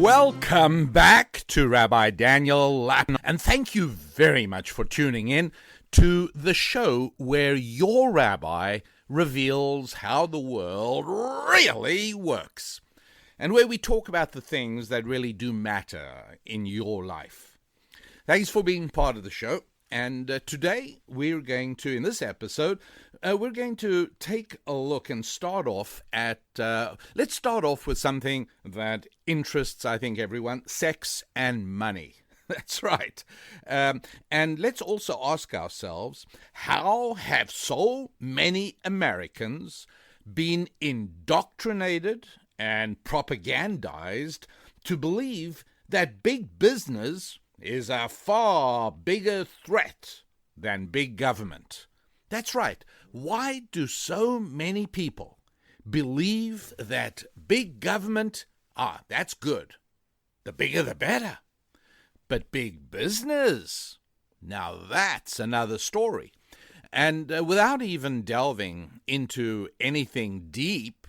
Welcome back to Rabbi Daniel Lapin, and thank you very much for tuning in to the show where your rabbi reveals how the world really works, and where we talk about the things that really do matter in your life. Thanks for being part of the show. And today we're going to, in this episode, we're going to take a look and start off at, let's start off with something that interests, I think, everyone: sex and money. That's right. And let's also ask ourselves, how have so many Americans been indoctrinated and propagandized to believe that big business is a far bigger threat than big government? That's right. Why do so many people believe that big government, that's good. The bigger the better. But big business, now that's another story. And without even delving into anything deep,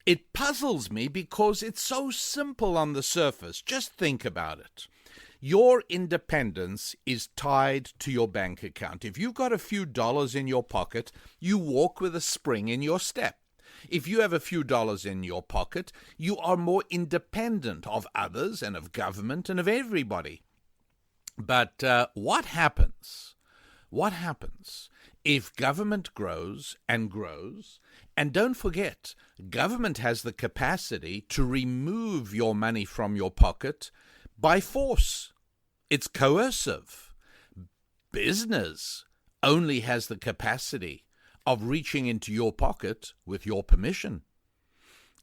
it puzzles me because it's so simple on the surface. Just think about it. Your independence is tied to your bank account. If you've got a few dollars in your pocket, you walk with a spring in your step. If you have a few dollars in your pocket, you are more independent of others and of government and of everybody. But what happens? What happens if government grows and grows? And don't forget, government has the capacity to remove your money from your pocket by force. It's coercive. Business only has the capacity of reaching into your pocket with your permission.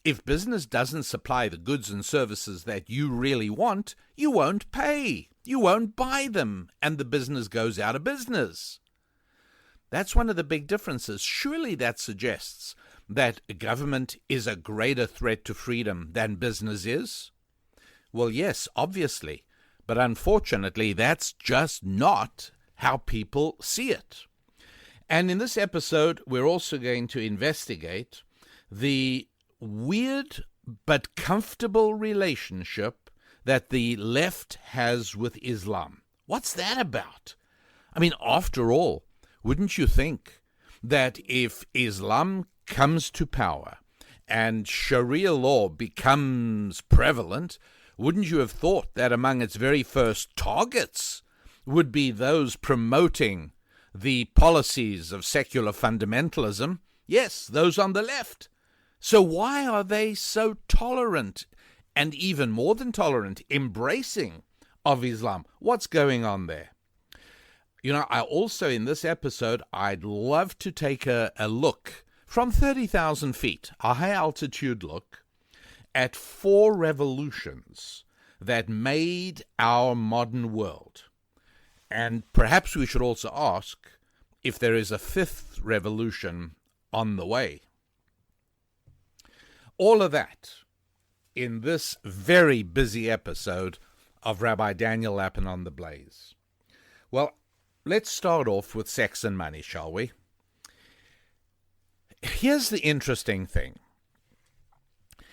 If business doesn't supply the goods and services that you really want, you won't pay. You won't buy them, and the business goes out of business. That's one of the big differences. Surely that suggests that government is a greater threat to freedom than business is? Well, yes, obviously. But unfortunately, that's just not how people see it. And in this episode, we're also going to investigate the weird but comfortable relationship that the left has with Islam. What's that about? I mean, after all, wouldn't you think that if Islam comes to power and Sharia law becomes prevalent, wouldn't you have thought that among its very first targets would be those promoting the policies of secular fundamentalism? Yes, those on the left. So why are they so tolerant, and even more than tolerant, embracing of Islam? What's going on there? You know, I also, in this episode, I'd love to take a look from 30,000 feet, a high-altitude look, at 4 revolutions that made our modern world. And perhaps we should also ask if there is a 5th revolution on the way. All of that in this very busy episode of Rabbi Daniel Lapin on the Blaze. Well, let's start off with sex and money, shall we? Here's the interesting thing.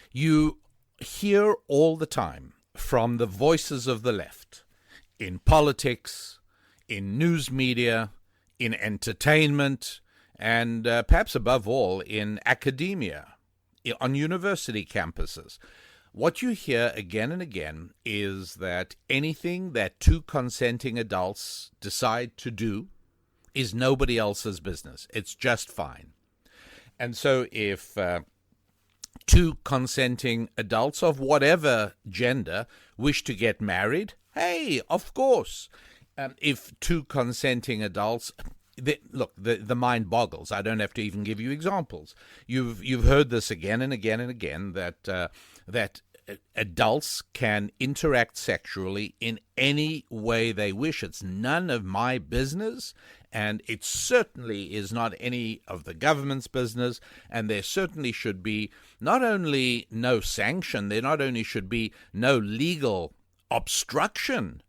You hear all the time from the voices of the left, in politics, in news media, in entertainment, and perhaps above all in academia, on university campuses. What you hear again and again is that anything that 2 consenting adults decide to do is nobody else's business. It's just fine. And so if 2 consenting adults of whatever gender wish to get married, hey, of course. If 2 consenting adults, the mind boggles. I don't have to even give you examples. You've heard this again and again and again, that adults can interact sexually in any way they wish. It's none of my business, and it certainly is not any of the government's business, and there certainly should be not only no sanction, there not only should be no legal obstruction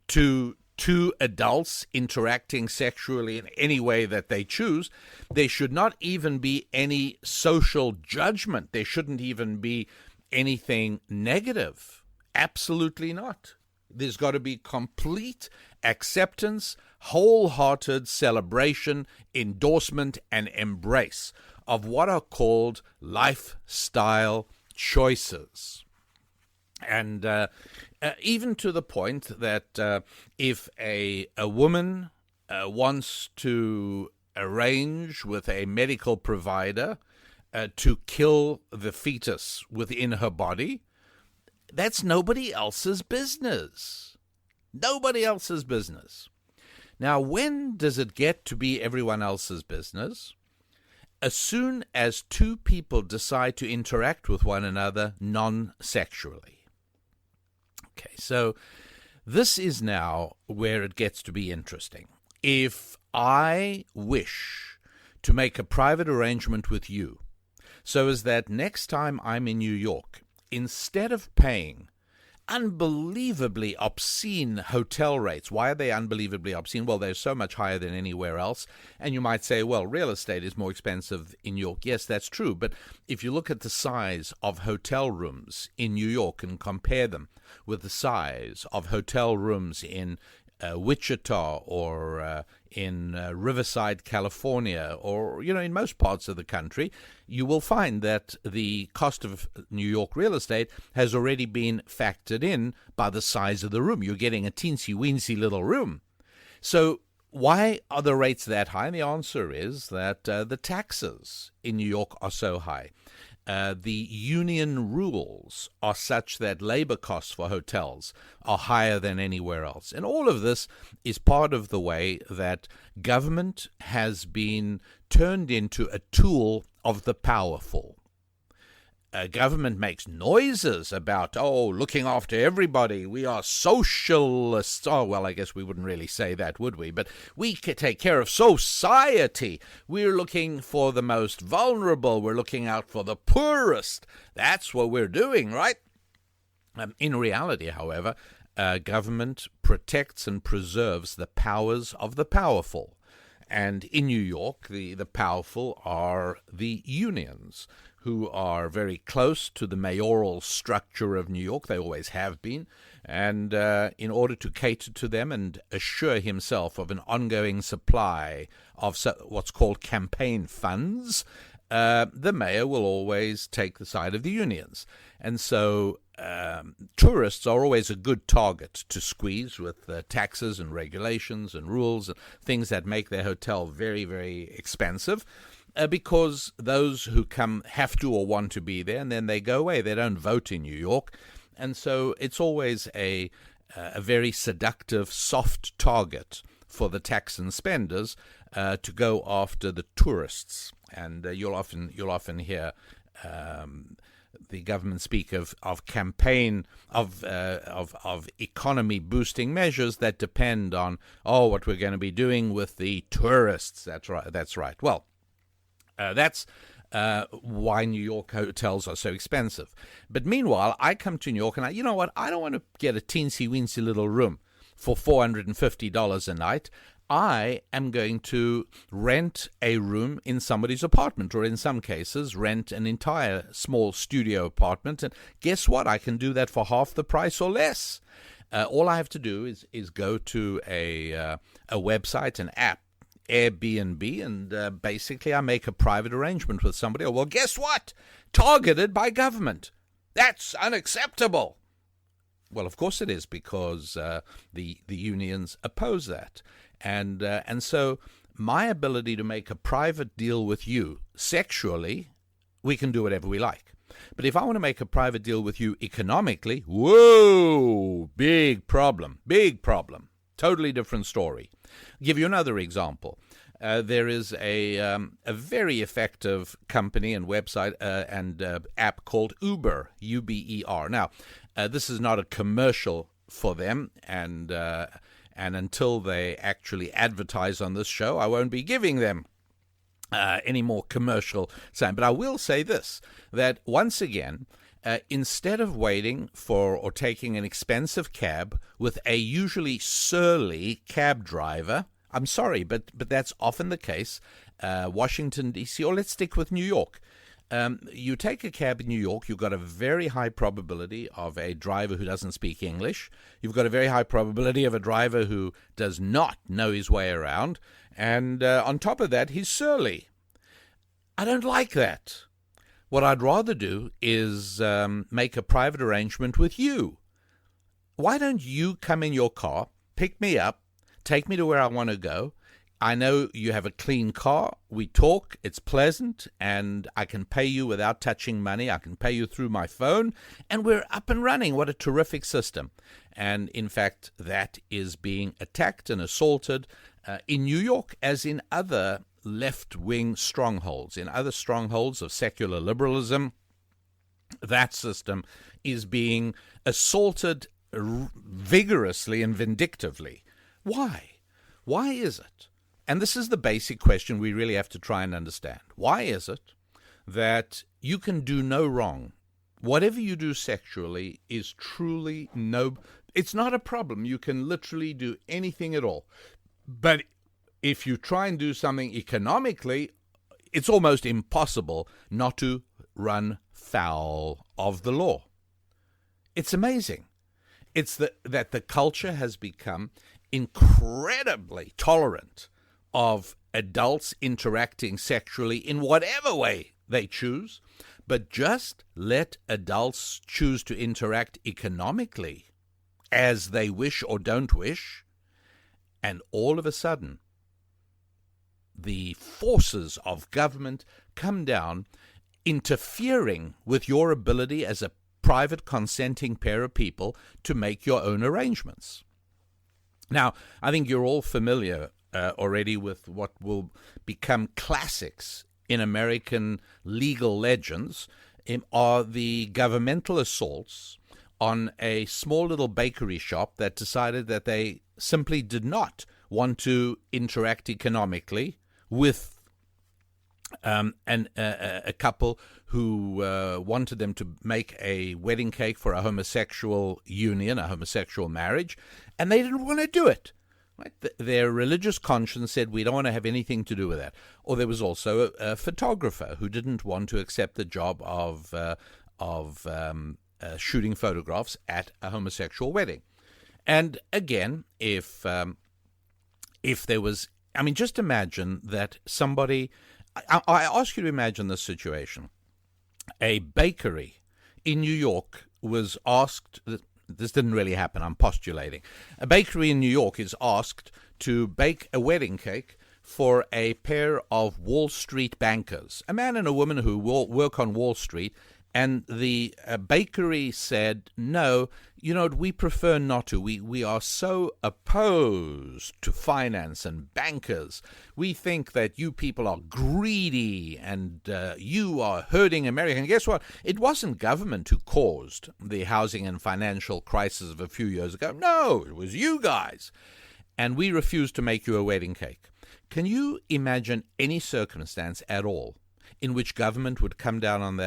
to 2 adults interacting sexually in any way that they choose. There should not even be any social judgment. There shouldn't even be anything negative Absolutely not. There's got to be complete acceptance, wholehearted celebration, endorsement, and embrace of what are called lifestyle choices. And even to the point that if a woman wants to arrange with a medical provider to kill the fetus within her body, that's nobody else's business. Nobody else's business. Now, when does it get to be everyone else's business? As soon as two people decide to interact with one another non-sexually. Okay, so this is now where it gets to be interesting. If I wish to make a private arrangement with you so as that next time I'm in New York, instead of paying unbelievably obscene hotel rates. Why are they unbelievably obscene? Well, they're so much higher than anywhere else. And you might say, well, real estate is more expensive in New York. Yes, that's true. But if you look at the size of hotel rooms in New York and compare them with the size of hotel rooms in Wichita or in Riverside, California, or, in most parts of the country, you will find that the cost of New York real estate has already been factored in by the size of the room. You're getting a teensy-weensy little room. So why are the rates that high? And the answer is that the taxes in New York are so high. The union rules are such that labor costs for hotels are higher than anywhere else. And all of this is part of the way that government has been turned into a tool of the powerful. Government makes noises about, looking after everybody. We are socialists. Oh, well, I guess we wouldn't really say that, would we? But we take care of society. We're looking for the most vulnerable. We're looking out for the poorest. That's what we're doing, right? In reality, however, government protects and preserves the powers of the powerful. And in New York, the powerful are the unions, who are very close to the mayoral structure of New York. They always have been. And in order to cater to them and assure himself of an ongoing supply of what's called campaign funds, the mayor will always take the side of the unions. And so tourists are always a good target to squeeze with taxes and regulations and rules and things that make their hotel very, very expensive. Because those who come have to or want to be there, and then they go away. They don't vote in New York. And so it's always a very seductive, soft target for the tax and spenders to go after the tourists. And you'll often hear the government speak of campaign, of economy boosting measures that depend on, what we're going to be doing with the tourists. That's right. Well, that's why New York hotels are so expensive. But meanwhile, I come to New York and I don't want to get a teensy-weensy little room for $450 a night. I am going to rent a room in somebody's apartment, or in some cases, rent an entire small studio apartment. And guess what? I can do that for half the price or less. All I have to do is go to a website, an app, Airbnb, and basically I make a private arrangement with somebody. Well, guess what? Targeted by government. That's unacceptable. Well, of course it is, because the unions oppose that. And so my ability to make a private deal with you sexually, we can do whatever we like. But if I want to make a private deal with you economically, whoa, big problem. Totally different story. I'll give you another example. There is a very effective company and website and app called Uber, U-B-E-R. Now, this is not a commercial for them, and until they actually advertise on this show, I won't be giving them any more commercial time. But I will say this, that once again, instead of waiting for or taking an expensive cab with a usually surly cab driver, I'm sorry, but that's often the case, Washington, D.C., or let's stick with New York. You take a cab in New York, you've got a very high probability of a driver who doesn't speak English. You've got a very high probability of a driver who does not know his way around. And on top of that, he's surly. I don't like that. What I'd rather do is make a private arrangement with you. Why don't you come in your car, pick me up, take me to where I want to go? I know you have a clean car. We talk. It's pleasant, and I can pay you without touching money. I can pay you through my phone, and we're up and running. What a terrific system. And in fact, that is being attacked and assaulted in New York as in other left-wing strongholds, in other strongholds of secular liberalism. That system is being assaulted vigorously and vindictively. Why? Why is it? And this is the basic question we really have to try and understand. Why is it that you can do no wrong? Whatever you do sexually is truly it's not a problem. You can literally do anything at all. But if you try and do something economically, it's almost impossible not to run foul of the law. It's amazing. It's that the culture has become incredibly tolerant of adults interacting sexually in whatever way they choose, but just let adults choose to interact economically as they wish or don't wish, and all of a sudden, the forces of government come down, interfering with your ability as a private consenting pair of people to make your own arrangements. Now, I think you're all familiar already with what will become classics in American legal legends are the governmental assaults on a small little bakery shop that decided that they simply did not want to interact economically with a couple who wanted them to make a wedding cake for a homosexual union, a homosexual marriage, and they didn't want to do it. Right? Their religious conscience said, we don't want to have anything to do with that. Or there was also a photographer who didn't want to accept the job of shooting photographs at a homosexual wedding. And again, if there was, just imagine that somebody, I ask you to imagine this situation. A bakery in New York was asked, this didn't really happen, I'm postulating. A bakery in New York is asked to bake a wedding cake for a pair of Wall Street bankers, a man and a woman who work on Wall Street, and the bakery said, no, we prefer not to. We are so opposed to finance and bankers. We think that you people are greedy and you are hurting America. And guess what? It wasn't government who caused the housing and financial crisis of a few years ago. No, it was you guys. And we refused to make you a wedding cake. Can you imagine any circumstance at all in which government would come down on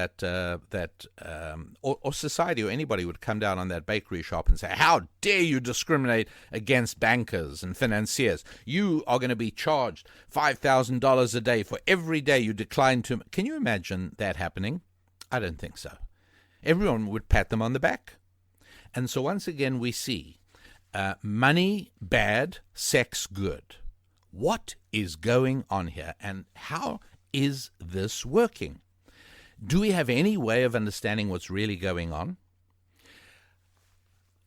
or society or anybody would come down on that bakery shop and say, how dare you discriminate against bankers and financiers? You are going to be charged $5,000 a day for every day you decline to. Can you imagine that happening? I don't think so. Everyone would pat them on the back. And so once again we see money bad, sex good. What is going on here, and how is this working? Do we have any way of understanding what's really going on?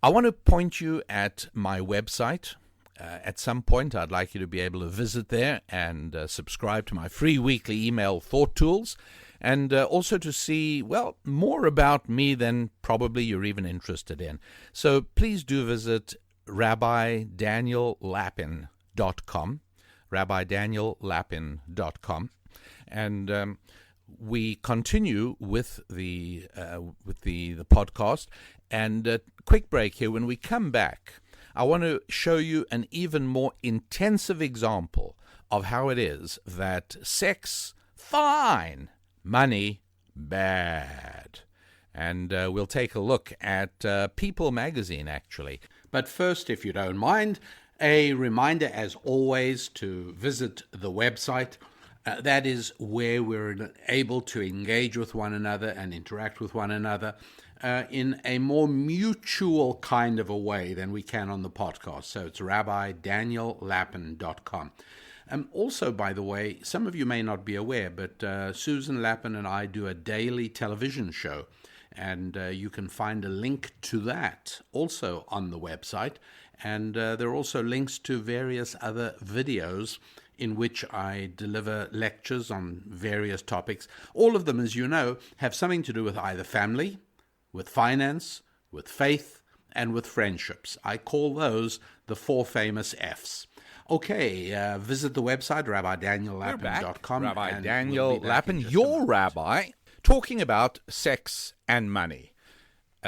I want to point you at my website. At some point, I'd like you to be able to visit there and subscribe to my free weekly email thought tools, and also to see, more about me than probably you're even interested in. So please do visit RabbiDanielLapin.com, RabbiDanielLapin.com. And we continue with the podcast. And a quick break here. When we come back, I want to show you an even more intensive example of how it is that sex, fine, money, bad. And we'll take a look at People magazine, actually. But first, if you don't mind, a reminder, as always, to visit the website. That is where we're able to engage with one another and interact with one another in a more mutual kind of a way than we can on the podcast. So it's rabbidaniellapin.com. Also, by the way, some of you may not be aware, but Susan Lapin and I do a daily television show, and you can find a link to that also on the website. And there are also links to various other videos in which I deliver lectures on various topics. All of them, as you know, have something to do with either family, with finance, with faith, and with friendships. I call those the 4 famous F's. Okay, visit the website, rabbidaniellapin.com. Rabbi Daniel Lapin, your rabbi, talking about sex and money.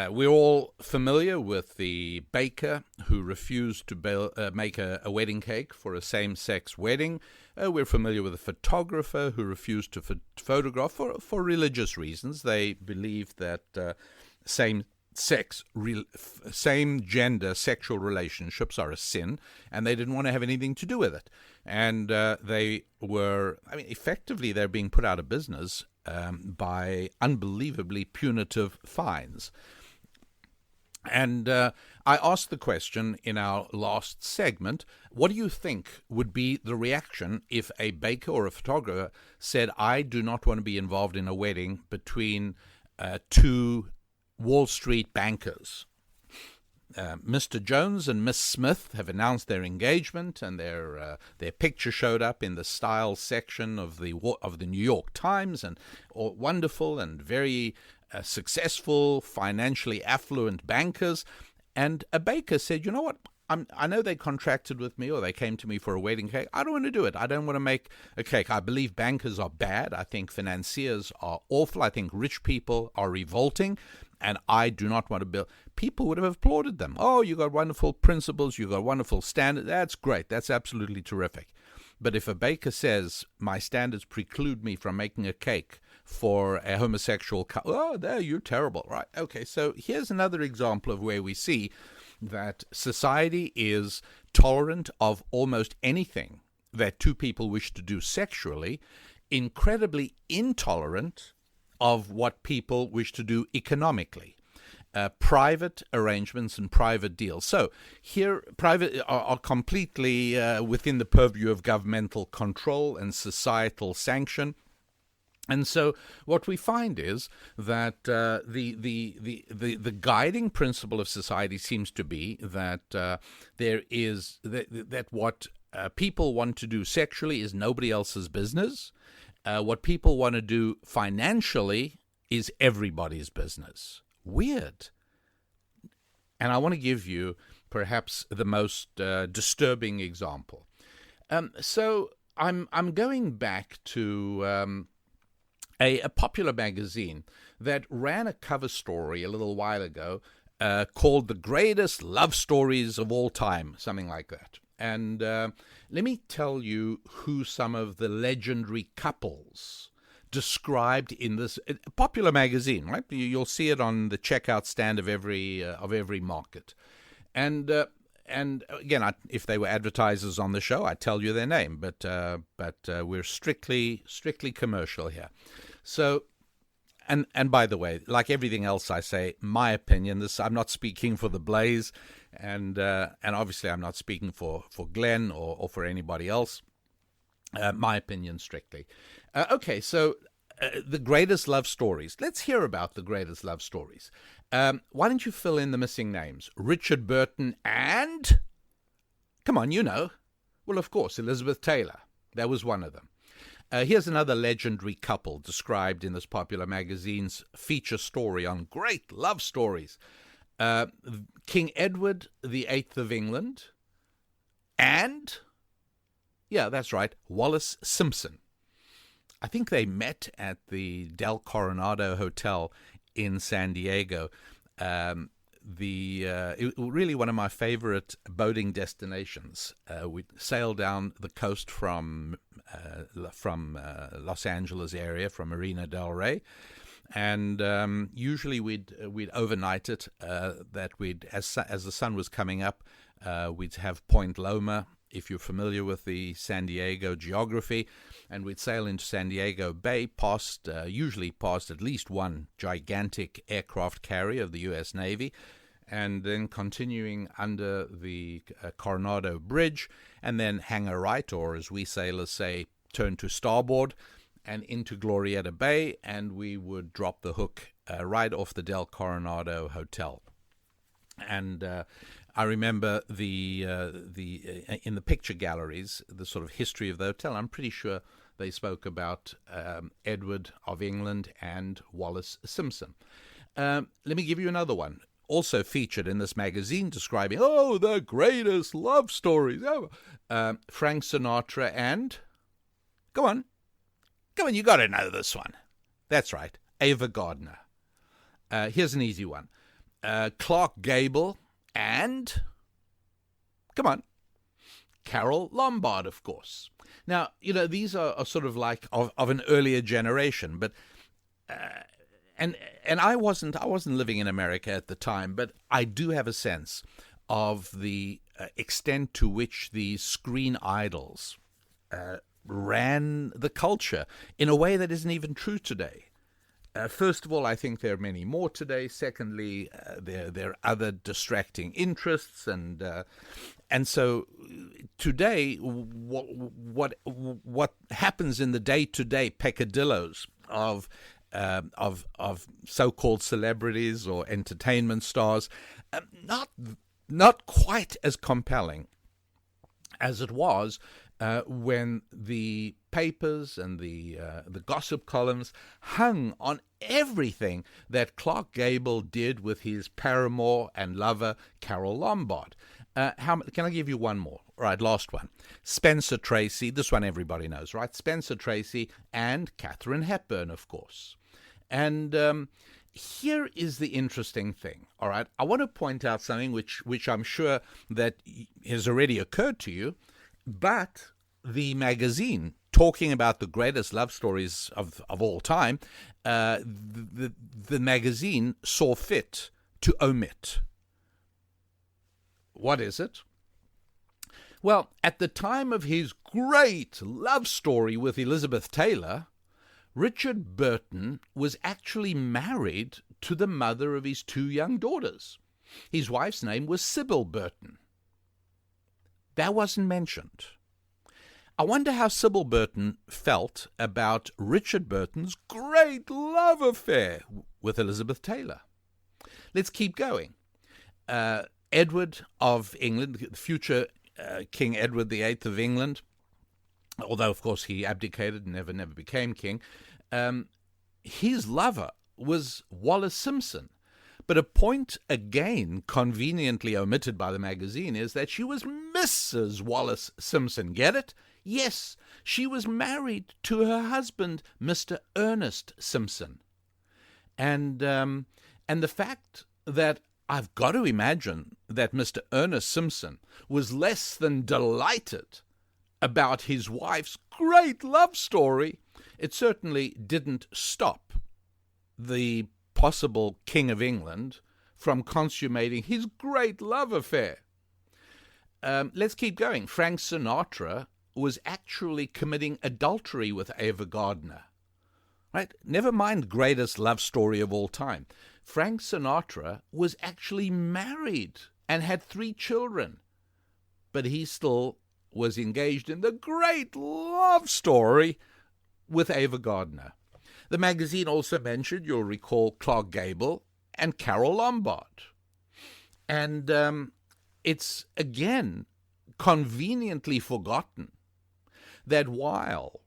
We're all familiar with the baker who refused to make a wedding cake for a same-sex wedding. We're familiar with the photographer who refused to photograph for religious reasons. They believe that same-gender sexual relationships are a sin, and they didn't want to have anything to do with it. And effectively they're being put out of business by unbelievably punitive fines. And I asked the question in our last segment, what do you think would be the reaction if a baker or a photographer said, I do not want to be involved in a wedding between 2 Wall Street bankers? Mr. Jones and Miss Smith have announced their engagement, and their picture showed up in the style section of the New York Times, and wonderful and very successful, financially affluent bankers. And a baker said, you know what, I know they contracted with me or they came to me for a wedding cake. I don't want to do it. I don't want to make a cake. I believe bankers are bad. I think financiers are awful. I think rich people are revolting, and I do not want to build. People would have applauded them. Oh, you got wonderful principles. You got wonderful standards. That's great. That's absolutely terrific. But if a baker says, my standards preclude me from making a cake for a homosexual couple, oh, there, you're terrible, right? Okay, so here's another example of where we see that society is tolerant of almost anything that 2 people wish to do sexually, incredibly intolerant of what people wish to do economically. Private arrangements and private deals. So here, private are completely within the purview of governmental control and societal sanction. And so what we find is that the guiding principle of society seems to be that that what people want to do sexually is nobody else's business. What people want to do financially is everybody's business. Weird. And I want to give you perhaps the most disturbing example. So I'm going back to a popular magazine that ran a cover story a little while ago called The Greatest Love Stories of All Time, something like that. And let me tell you who some of the legendary couples described in this popular magazine, right? You'll see it on the checkout stand of every market. And again, if they were advertisers on the show, I'd tell you their name, but we're strictly commercial here. So, and by the way, like everything else I say, my opinion, I'm not speaking for the Blaze, and obviously I'm not speaking for Glenn or for anybody else. My opinion strictly. Okay, so the greatest love stories. Let's hear about the greatest love stories. Why don't you fill in the missing names? Richard Burton and, come on, you know. Well, of course, Elizabeth Taylor. That was one of them. Here's another legendary couple described in this popular magazine's feature story on great love stories. King Edward VIII of England and, yeah, that's right, Wallace Simpson. I think they met at the Del Coronado Hotel in San Diego. Really one of my favorite boating destinations. We sailed down the coast from Los Angeles area, from Marina del Rey, and usually we'd overnight it. As the sun was coming up, we'd have Point Loma if you're familiar with the San Diego geography, and we'd sail into San Diego Bay, usually past at least one gigantic aircraft carrier of the U.S. Navy, and then continuing under the Coronado Bridge, and then hang a right, or as we sailors say, turn to starboard, and into Glorieta Bay, and we would drop the hook right off the Del Coronado Hotel. And I remember in the picture galleries, the sort of history of the hotel. I'm pretty sure they spoke about Edward of England and Wallace Simpson. Let me give you another one, also featured in this magazine, describing the greatest love stories ever. Frank Sinatra and go on, you got to know this one. That's right, Ava Gardner. Here's an easy one. Clark Gable and, come on, Carole Lombard, of course. Now, these are sort of like of an earlier generation, but and I wasn't living in America at the time, but I do have a sense of the extent to which these screen idols ran the culture in a way that isn't even true today. First of all, I think there are many more today. Secondly, there are other distracting interests, and so today, what happens in the day-to-day peccadillos of so-called celebrities or entertainment stars, not quite as compelling as it was when the papers and the gossip columns hung on everything that Clark Gable did with his paramour and lover, Carole Lombard. Can I give you one more? All right, last one. Spencer Tracy, this one everybody knows, right? Spencer Tracy and Katherine Hepburn, of course. And here is the interesting thing, all right? I want to point out something which I'm sure that has already occurred to you, but the magazine, talking about the greatest love stories of all time, the magazine saw fit to omit. What is it? Well, at the time of his great love story with Elizabeth Taylor, Richard Burton was actually married to the mother of his 2 young daughters. His wife's name was Sybil Burton. That wasn't mentioned. I wonder how Sybil Burton felt about Richard Burton's great love affair with Elizabeth Taylor. Let's keep going. Edward of England, future King Edward VIII of England, although, of course, he abdicated and never became king, his lover was Wallace Simpson. But a point, again, conveniently omitted by the magazine is that she was Mrs. Wallace Simpson. Get it? Yes, she was married to her husband, Mr. Ernest Simpson. And the fact that I've got to imagine that Mr. Ernest Simpson was less than delighted about his wife's great love story, it certainly didn't stop the possible King of England from consummating his great love affair. Let's keep going. Frank Sinatra was actually committing adultery with Ava Gardner. Right? Never mind greatest love story of all time. Frank Sinatra was actually married and had 3 children, but he still was engaged in the great love story with Ava Gardner. The magazine also mentioned, you'll recall, Clark Gable and Carole Lombard. And it's, again, conveniently forgotten that while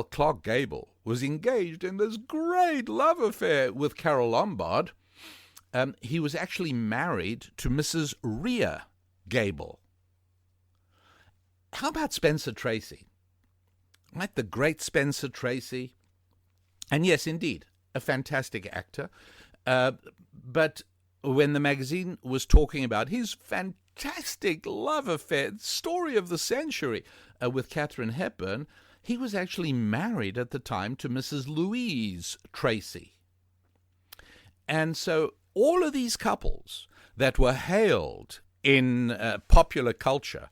Clark Gable was engaged in this great love affair with Carole Lombard, he was actually married to Mrs. Rhea Gable. How about Spencer Tracy? Right, the great Spencer Tracy. And yes, indeed, a fantastic actor. But when the magazine was talking about his fantastic love affair, story of the century, with Katherine Hepburn, he was actually married at the time to Mrs. Louise Tracy. And so all of these couples that were hailed in popular culture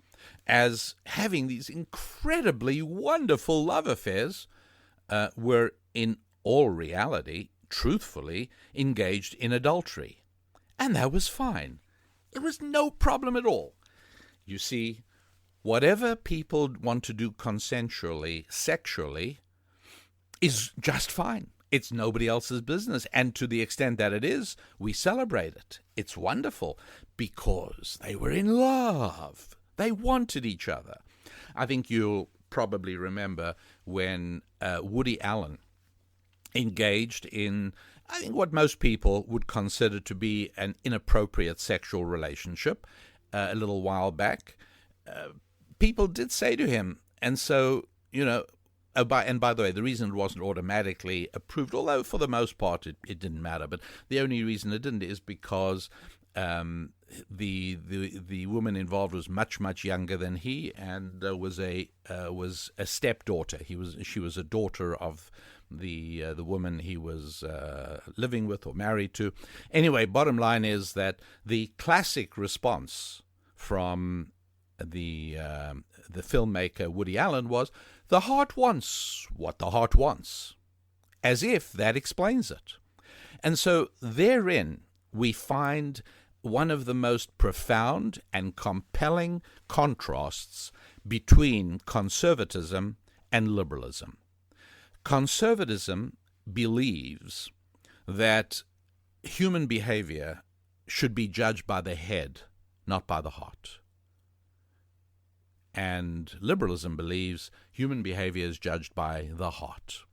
as having these incredibly wonderful love affairs, were in all reality, truthfully, engaged in adultery. And that was fine. It was no problem at all. You see, whatever people want to do consensually, sexually, is just fine. It's nobody else's business. And to the extent that it is, we celebrate it. It's wonderful because they were in love. They wanted each other. I think you'll probably remember when Woody Allen engaged in, I think, what most people would consider to be an inappropriate sexual relationship a little while back. People did say to him, and so, and by the way, the reason it wasn't automatically approved, although for the most part it didn't matter, but the only reason it didn't is because the woman involved was much younger than he, and was a stepdaughter. She was a daughter of the woman he was living with or married to. Anyway, bottom line is that the classic response from the filmmaker Woody Allen was, "The heart wants what the heart wants," as if that explains it. And so therein we find one of the most profound and compelling contrasts between conservatism and liberalism. Conservatism believes that human behavior should be judged by the head, not by the heart. And liberalism believes human behavior is judged by the heart.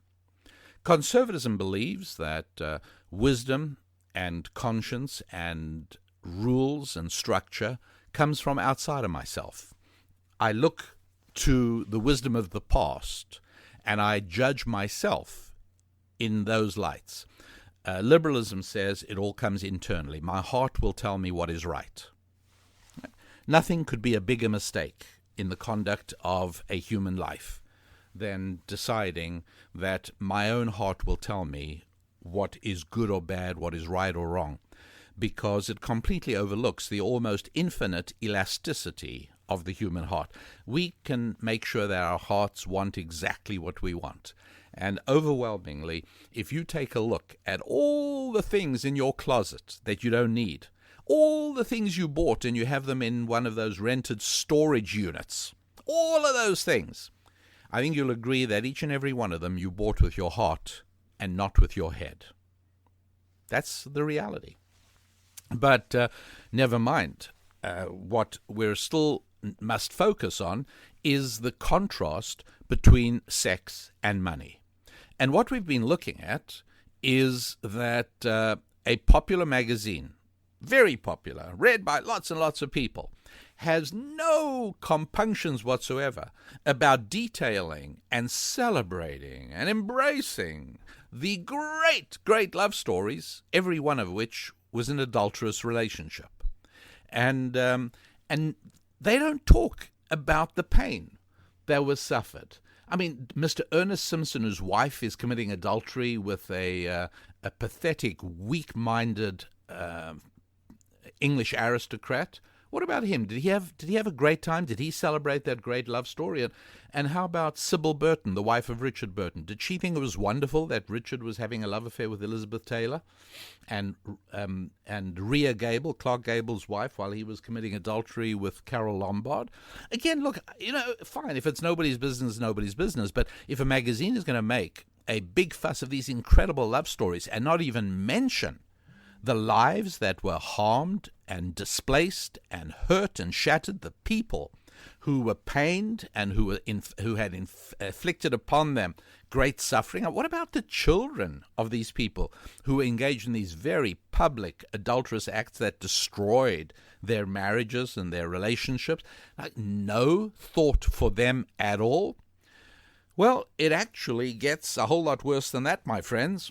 Conservatism believes that wisdom and conscience and rules and structure comes from outside of myself. I look to the wisdom of the past and I judge myself in those lights. Liberalism says it all comes internally. My heart will tell me what is right. Nothing could be a bigger mistake in the conduct of a human life than deciding that my own heart will tell me what is good or bad, what is right or wrong, because it completely overlooks the almost infinite elasticity of the human heart. We can make sure that our hearts want exactly what we want. And overwhelmingly, if you take a look at all the things in your closet that you don't need, all the things you bought and you have them in one of those rented storage units, all of those things, I think you'll agree that each and every one of them you bought with your heart and not with your head. That's the reality. But never mind. What we're still must focus on is the contrast between sex and money. And what we've been looking at is that a popular magazine, very popular, read by lots and lots of people, has no compunctions whatsoever about detailing and celebrating and embracing the great love stories, every one of which was an adulterous relationship. And they don't talk about the pain that was suffered. I mean, Mr. Ernest Simpson, whose wife is committing adultery with a pathetic, weak-minded English aristocrat. What about him? Did he have a great time? Did he celebrate that great love story? And how about Sybil Burton, the wife of Richard Burton? Did she think it was wonderful that Richard was having a love affair with Elizabeth Taylor, and Rhea Gable, Clark Gable's wife, while he was committing adultery with Carole Lombard? Again, look, fine. If it's nobody's business, nobody's business. But if a magazine is going to make a big fuss of these incredible love stories and not even mention the lives that were harmed and displaced and hurt and shattered, the people who were pained and who had inflicted upon them great suffering. What about the children of these people who were engaged in these very public adulterous acts that destroyed their marriages and their relationships? No thought for them at all? Well, it actually gets a whole lot worse than that, my friends.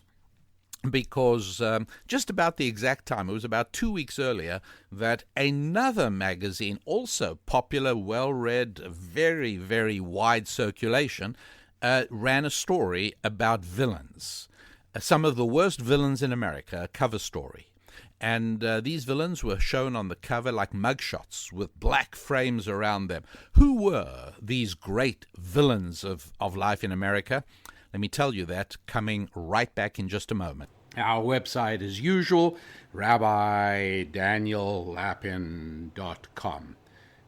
Because just about the exact time, it was about 2 weeks earlier, that another magazine, also popular, well-read, very, very wide circulation, ran a story about villains. Some of the worst villains in America, a cover story. And these villains were shown on the cover like mugshots with black frames around them. Who were these great villains of life in America? Let me tell you that coming right back in just a moment. Our website, as usual, rabbidaniellapin.com.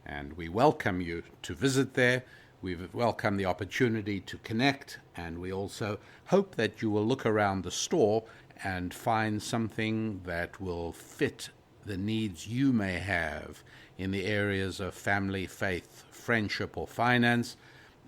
And we welcome you to visit there. We welcome the opportunity to connect, and we also hope that you will look around the store and find something that will fit the needs you may have in the areas of family, faith, friendship, or finance.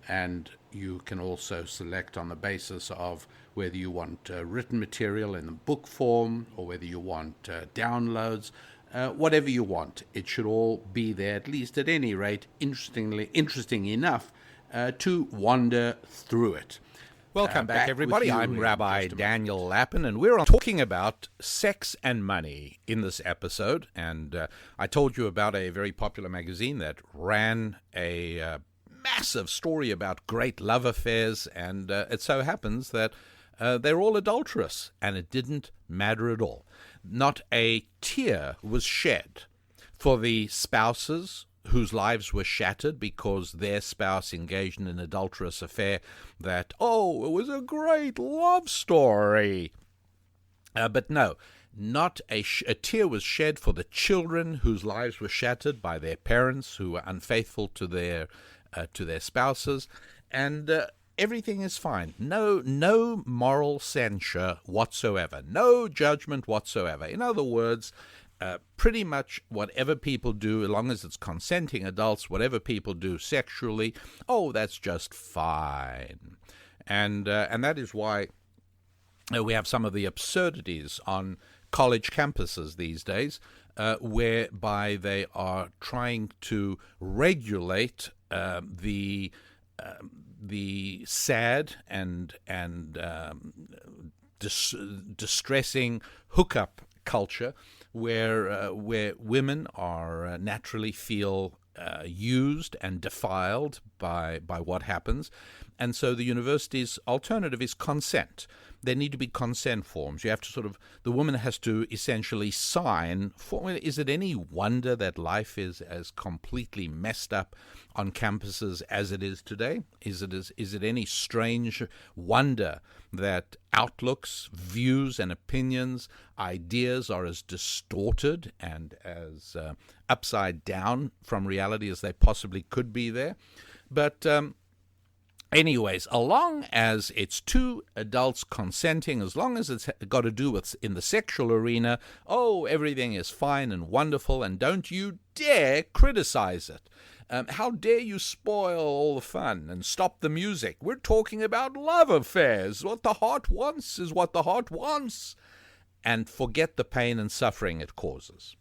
And you can also select on the basis of whether you want written material in the book form or whether you want downloads, whatever you want. It should all be there, at least at any rate, interesting enough to wander through it. Welcome back, everybody. I'm Rabbi Daniel Lapin, and we're talking about sex and money in this episode. And I told you about a very popular magazine that ran a massive story about great love affairs, and it so happens that they're all adulterous, and it didn't matter at all. Not a tear was shed for the spouses whose lives were shattered because their spouse engaged in an adulterous affair that, it was a great love story. But no, not a tear was shed for the children whose lives were shattered by their parents who were unfaithful to their spouses, and everything is fine. No moral censure whatsoever. No judgment whatsoever. In other words, pretty much whatever people do, as long as it's consenting adults, whatever people do sexually, that's just fine. And that is why we have some of the absurdities on college campuses these days, whereby they are trying to regulate the sad and distressing hookup culture, where women are naturally feel used and defiled by what happens. And so the university's alternative is consent. There need to be consent forms. You have to the woman has to essentially sign. Is it any wonder that life is as completely messed up on campuses as it is today? Is it any strange wonder that outlooks, views, and opinions, ideas are as distorted and as upside down from reality as they possibly could be there? But anyways, as long as it's two adults consenting, as long as it's got to do with in the sexual arena, everything is fine and wonderful, and don't you dare criticize it. How dare you spoil all the fun and stop the music? We're talking about love affairs. What the heart wants is what the heart wants. And forget the pain and suffering it causes.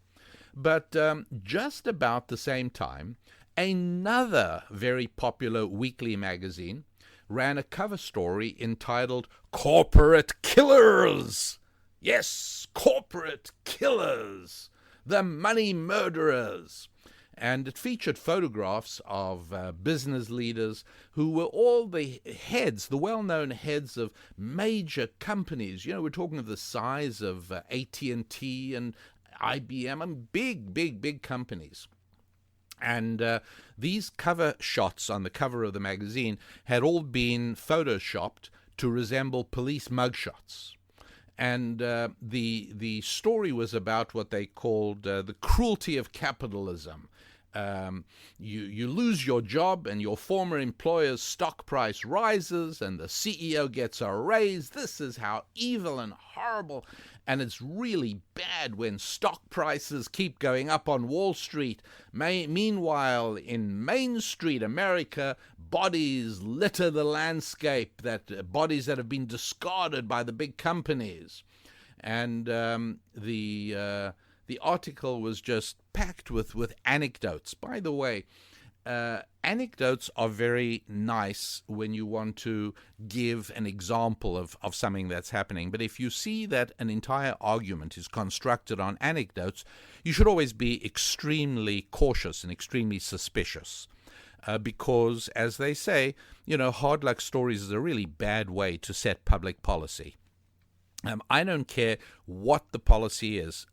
But just about the same time, another very popular weekly magazine ran a cover story entitled Corporate Killers. Yes, corporate killers, the money murderers. And it featured photographs of business leaders who were all the well-known heads of major companies. We're talking of the size of AT&T and IBM and big companies. And these cover shots on the cover of the magazine had all been photoshopped to resemble police mugshots. And the story was about what they called the cruelty of capitalism. You lose your job and your former employer's stock price rises and the CEO gets a raise. This is how evil and horrible. And it's really bad when stock prices keep going up on Wall Street. Meanwhile, in Main Street, America, bodies litter the landscape, bodies that have been discarded by the big companies. And the article was just packed with anecdotes. By the way, anecdotes are very nice when you want to give an example of something that's happening. But if you see that an entire argument is constructed on anecdotes, you should always be extremely cautious and extremely suspicious. Because, as they say, hard luck stories is a really bad way to set public policy. I don't care what the policy is.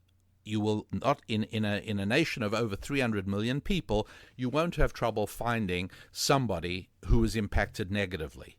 you will not, in a nation of over 300 million people, you won't have trouble finding somebody who is impacted negatively.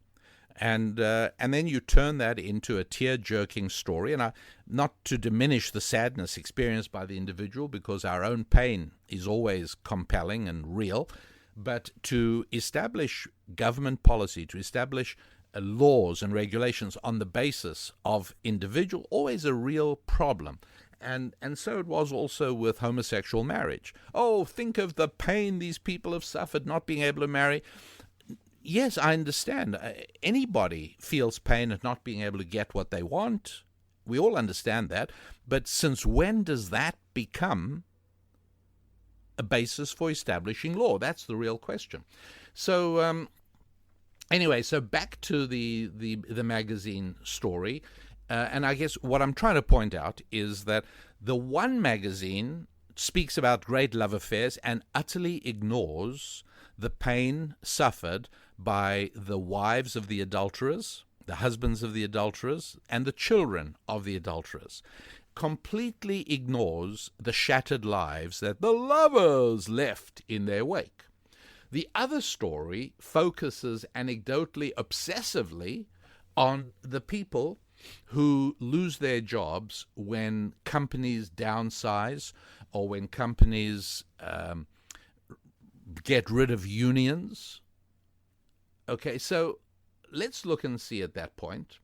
And then you turn that into a tear-jerking story. And not to diminish the sadness experienced by the individual, because our own pain is always compelling and real, but to establish government policy, to establish laws and regulations on the basis of individual, always a real problem. And so it was also with homosexual marriage. Oh, think of the pain these people have suffered not being able to marry. Yes, I understand. Anybody feels pain at not being able to get what they want. We all understand that. But since when does that become a basis for establishing law? That's the real question. So anyway, so back to the magazine story. And I guess what I'm trying to point out is that the one magazine speaks about great love affairs and utterly ignores the pain suffered by the wives of the adulterers, the husbands of the adulterers, and the children of the adulterers. Completely ignores the shattered lives that the lovers left in their wake. The other story focuses anecdotally, obsessively on the people who lose their jobs when companies downsize or when companies get rid of unions. Okay, so let's look and see at that point.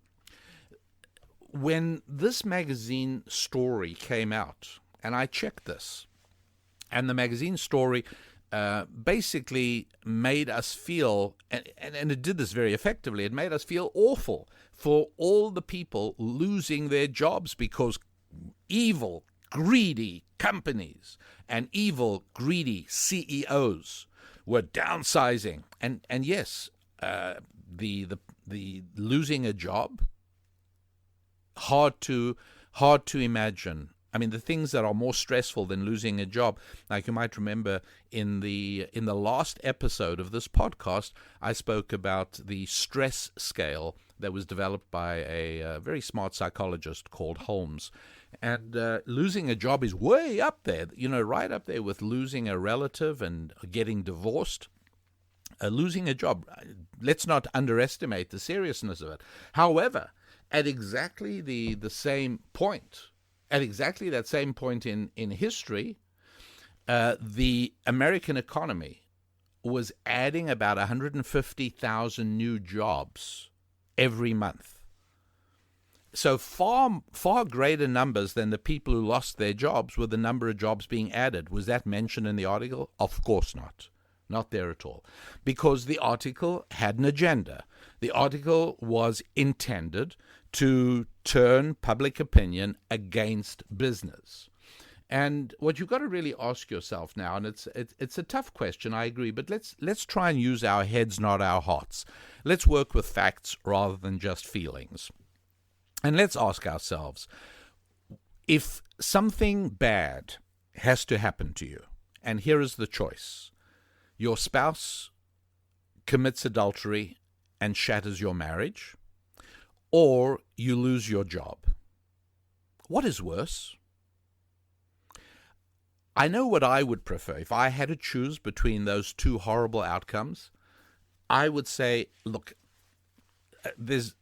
When this magazine story came out, and I checked this, and the magazine story basically made us feel, and it did this very effectively, it made us feel awful for all the people losing their jobs because evil, greedy companies and evil, greedy CEOs were downsizing. And yes, the losing a job, hard to imagine. I mean, the things that are more stressful than losing a job, like you might remember in the last episode of this podcast, I spoke about the stress scale that was developed by a very smart psychologist called Holmes. And losing a job is way up there, right up there with losing a relative and getting divorced. Losing a job, let's not underestimate the seriousness of it. However, at exactly the same point, at exactly that same point in history, the American economy was adding about 150,000 new jobs every month. So far greater numbers than the people who lost their jobs were the number of jobs being added. Was that mentioned in the article? Of course not. Not there at all. Because the article had an agenda. The article was intended to turn public opinion against business. And what you've got to really ask yourself now, and it's a tough question, I agree, but let's try and use our heads, not our hearts. Let's work with facts rather than just feelings. And let's ask ourselves, if something bad has to happen to you, and here is the choice: your spouse commits adultery and shatters your marriage, or you lose your job. What is worse? I know what I would prefer. If I had to choose between those two horrible outcomes, I would say, look, there's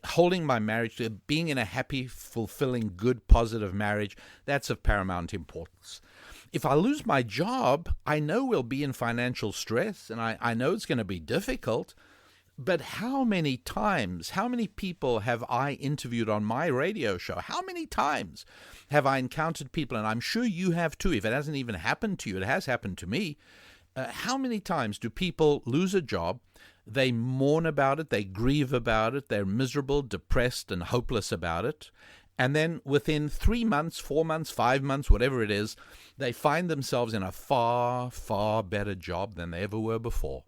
holding my marriage, being in a happy, fulfilling, good, positive marriage, that's of paramount importance. If I lose my job, I know we'll be in financial stress, and I know it's going to be difficult. But how many times, how many people have I interviewed on my radio show? How many times have I encountered people, and I'm sure you have too, if it hasn't even happened to you, it has happened to me. How many times do people lose a job, they mourn about it, they grieve about it, they're miserable, depressed, and hopeless about it, and then within 3 months, 4 months, 5 months, whatever it is, they find themselves in a far, far better job than they ever were before.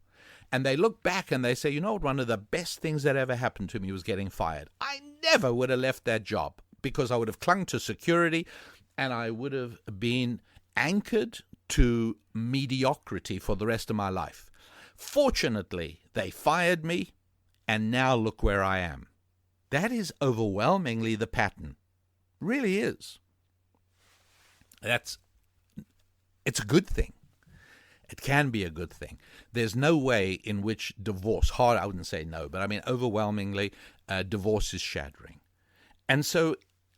And they look back and they say, you know what, one of the best things that ever happened to me was getting fired. I never would have left that job because I would have clung to security and I would have been anchored to mediocrity for the rest of my life. Fortunately, they fired me, and now look where I am. That is overwhelmingly the pattern. Really is. It's a good thing. It can be a good thing. There's no way in which divorce, I wouldn't say no, but I mean overwhelmingly, divorce is shattering. And so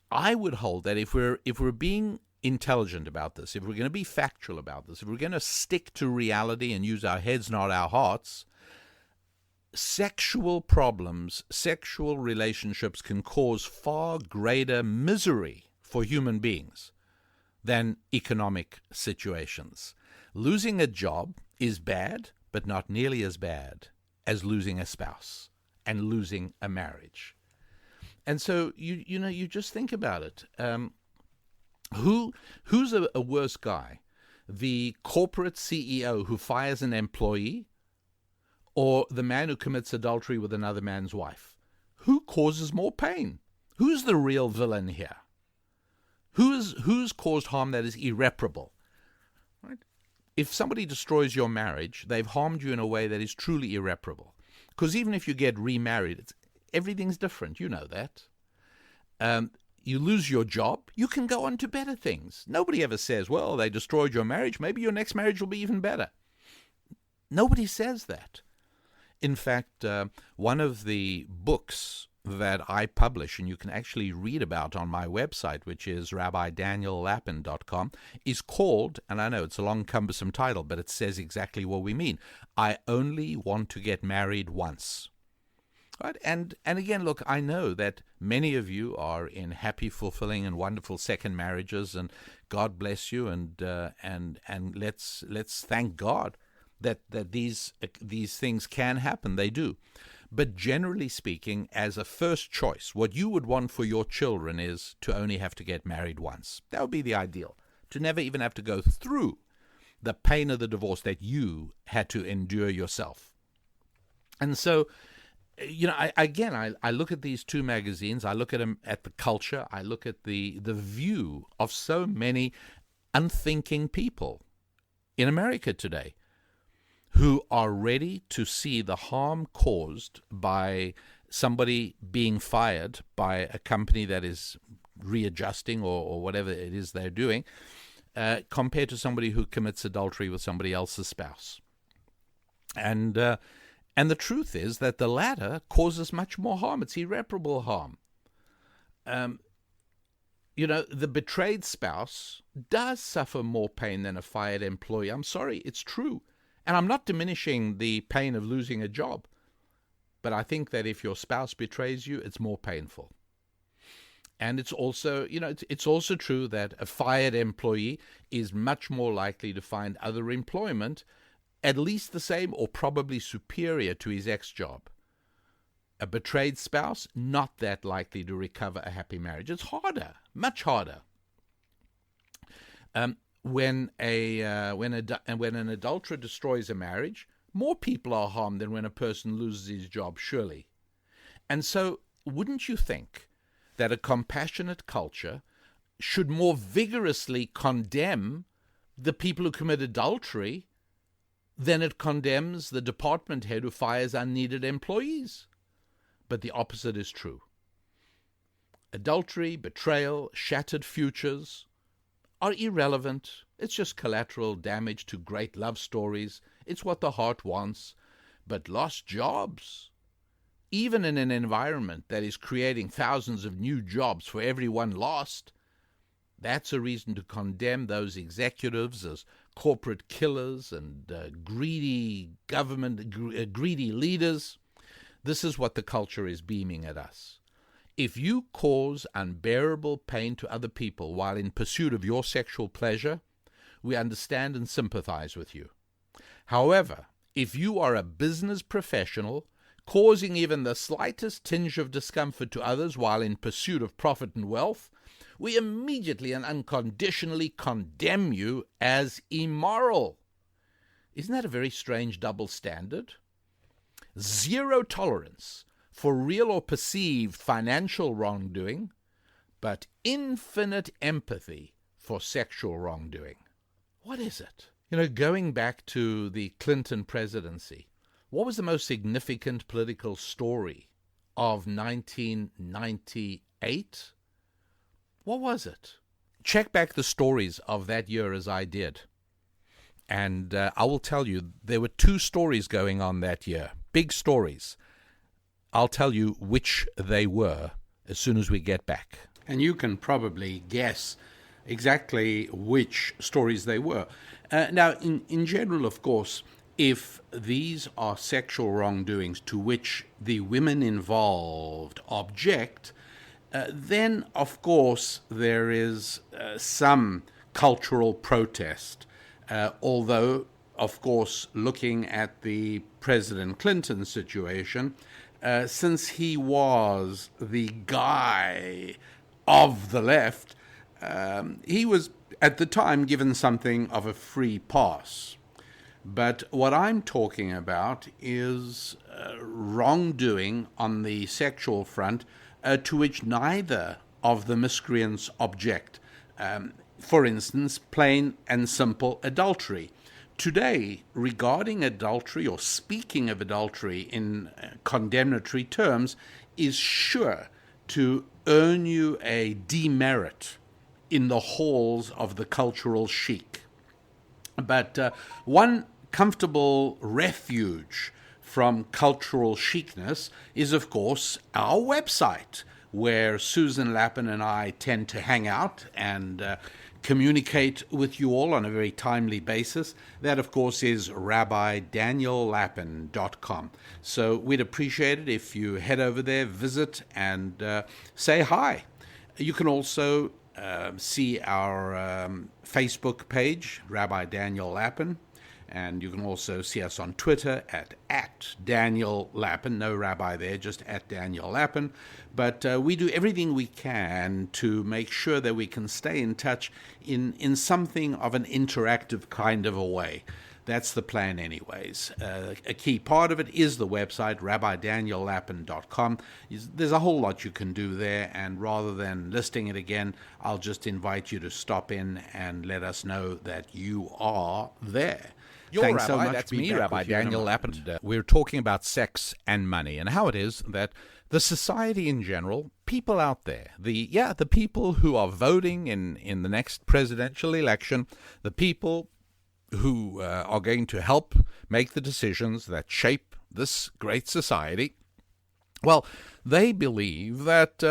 I would hold that if we're being intelligent about this, if we're going to be factual about this, if we're going to stick to reality and use our heads, not our hearts, sexual problems, sexual relationships can cause far greater misery for human beings than economic situations. Losing a job is bad, but not nearly as bad as losing a spouse and losing a marriage. And so you just think about it. Who's a worse guy? The corporate CEO who fires an employee, or the man who commits adultery with another man's wife? Who causes more pain? Who's the real villain here? Who's caused harm that is irreparable? Right? If somebody destroys your marriage, they've harmed you in a way that is truly irreparable. Because even if you get remarried, everything's different. You know that. You lose your job, you can go on to better things. Nobody ever says, well, they destroyed your marriage, maybe your next marriage will be even better. Nobody says that. In fact, one of the books that I publish, and you can actually read about on my website, which is rabbidaniellapin.com, is called, and I know it's a long, cumbersome title, but it says exactly what we mean. I only want to get married once. Right? And again, look, I know that many of you are in happy, fulfilling, and wonderful second marriages, and God bless you, and let's thank God that these things can happen. They do. But generally speaking, as a first choice, what you would want for your children is to only have to get married once. That would be the ideal. To never even have to go through the pain of the divorce that you had to endure yourself. And so, I look at these two magazines, I look at them at the culture, I look at the view of so many unthinking people in America today who are ready to see the harm caused by somebody being fired by a company that is readjusting or whatever it is they're doing, compared to somebody who commits adultery with somebody else's spouse. And the truth is that the latter causes much more harm. It's irreparable harm. The betrayed spouse does suffer more pain than a fired employee. I'm sorry, it's true. And I'm not diminishing the pain of losing a job. But I think that if your spouse betrays you, it's more painful. And it's also, it's also true that a fired employee is much more likely to find other employment at least the same or probably superior to his ex-job. A betrayed spouse, not that likely to recover a happy marriage. It's harder, much harder. When an adulterer destroys a marriage, more people are harmed than when a person loses his job, surely. And so, wouldn't you think that a compassionate culture should more vigorously condemn the people who commit adultery than it condemns the department head who fires unneeded employees? But the opposite is true. Adultery, betrayal, shattered futures are irrelevant. It's just collateral damage to great love stories. It's what the heart wants. But lost jobs, even in an environment that is creating thousands of new jobs for everyone lost, that's a reason to condemn those executives as corporate killers and greedy greedy leaders. This is what the culture is beaming at us. If you cause unbearable pain to other people while in pursuit of your sexual pleasure, we understand and sympathize with you. However, if you are a business professional, causing even the slightest tinge of discomfort to others while in pursuit of profit and wealth, we immediately and unconditionally condemn you as immoral. Isn't that a very strange double standard? Zero tolerance for real or perceived financial wrongdoing, but infinite empathy for sexual wrongdoing. What is it? Going back to the Clinton presidency, what was the most significant political story of 1998? What was it? check back the stories of that year as I did. And I will tell you, there were 2 stories going on that year, big stories. I'll tell you which they were as soon as we get back. And you can probably guess exactly which stories they were. Now, in general, of course, if these are sexual wrongdoings to which the women involved object, then, of course, there is some cultural protest. Although, of course, looking at the President Clinton situation, since he was the guy of the left, he was at the time given something of a free pass. But what I'm talking about is wrongdoing on the sexual front to which neither of the miscreants object. For instance, plain and simple adultery. Today, regarding adultery or speaking of adultery in condemnatory terms is sure to earn you a demerit in the halls of the cultural chic. But one comfortable refuge from cultural chicness is, of course, our website, where Susan Lapin and I tend to hang out and communicate with you all on a very timely basis. That, of course, is rabbidaniellapin.com. So we'd appreciate it if you head over there, visit, and say hi. You can also see our Facebook page, Rabbi Daniel Lapin, and you can also see us on Twitter at Daniel Lapin. No rabbi there, just at Daniel Lapin. But we do everything we can to make sure that we can stay in touch in something of an interactive kind of a way. That's the plan anyways. A key part of it is the website, rabbidaniellapin.com. There's a whole lot you can do there, and rather than listing it again, I'll just invite you to stop in and let us know that you are there. Thanks Rabbi, so much. That's me, Rabbi Daniel Lapin. We're talking about sex and money and how it is that the society in general, people out there, the people who are voting in the next presidential election, the people who are going to help make the decisions that shape this great society, well, they believe that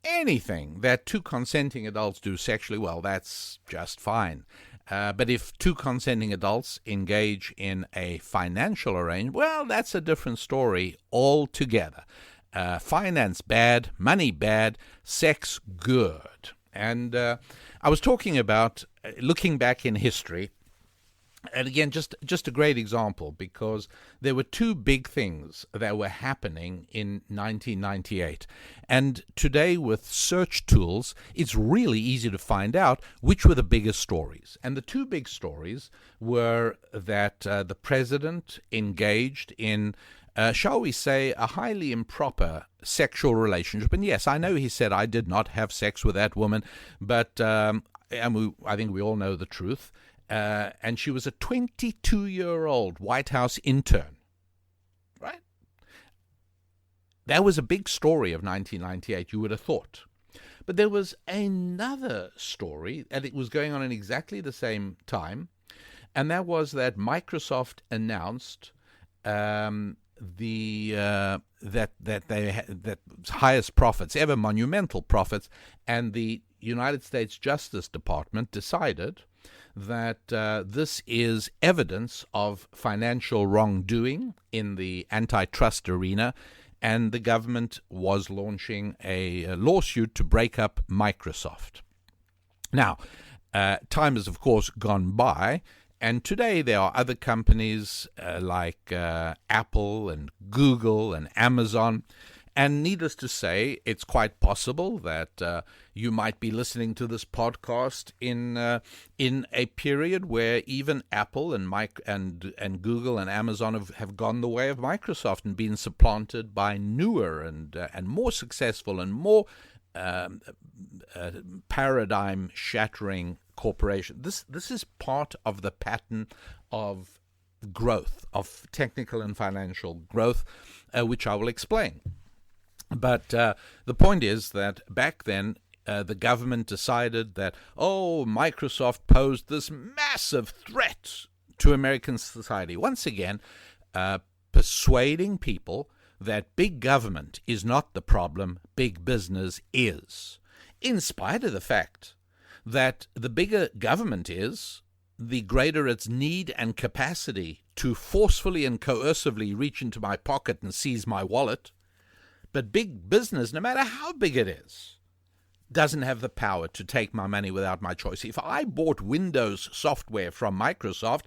anything that 2 consenting adults do sexually, well, that's just fine. But if 2 consenting adults engage in a financial arrangement, well, that's a different story altogether. Finance bad, money bad, sex good. And I was talking about looking back in history. And again, just a great example, because there were 2 big things that were happening in 1998. And today, with search tools, it's really easy to find out which were the biggest stories. And the 2 big stories were that the president engaged in, shall we say, a highly improper sexual relationship. And yes, I know he said, I did not have sex with that woman, but I think we all know the truth. And she was a 22-year-old White House intern, right? That was a big story of 1998, you would have thought. But there was another story, and it was going on in exactly the same time, and that was that Microsoft announced that highest profits, ever monumental profits, and the United States Justice Department decided that this is evidence of financial wrongdoing in the antitrust arena, and the government was launching a lawsuit to break up Microsoft. Now, time has, of course, gone by, and today there are other companies like Apple and Google and Amazon. And needless to say, it's quite possible that you might be listening to this podcast in a period where even Apple and Google and Amazon have gone the way of Microsoft and been supplanted by newer and more successful and more paradigm-shattering corporations. This is part of the pattern of growth, of technical and financial growth, which I will explain. But the point is that back then, the government decided that, Microsoft posed this massive threat to American society. Once again, persuading people that big government is not the problem, big business is, in spite of the fact that the bigger government is, the greater its need and capacity to forcefully and coercively reach into my pocket and seize my wallet. But big business, no matter how big it is, doesn't have the power to take my money without my choice. If I bought Windows software from Microsoft,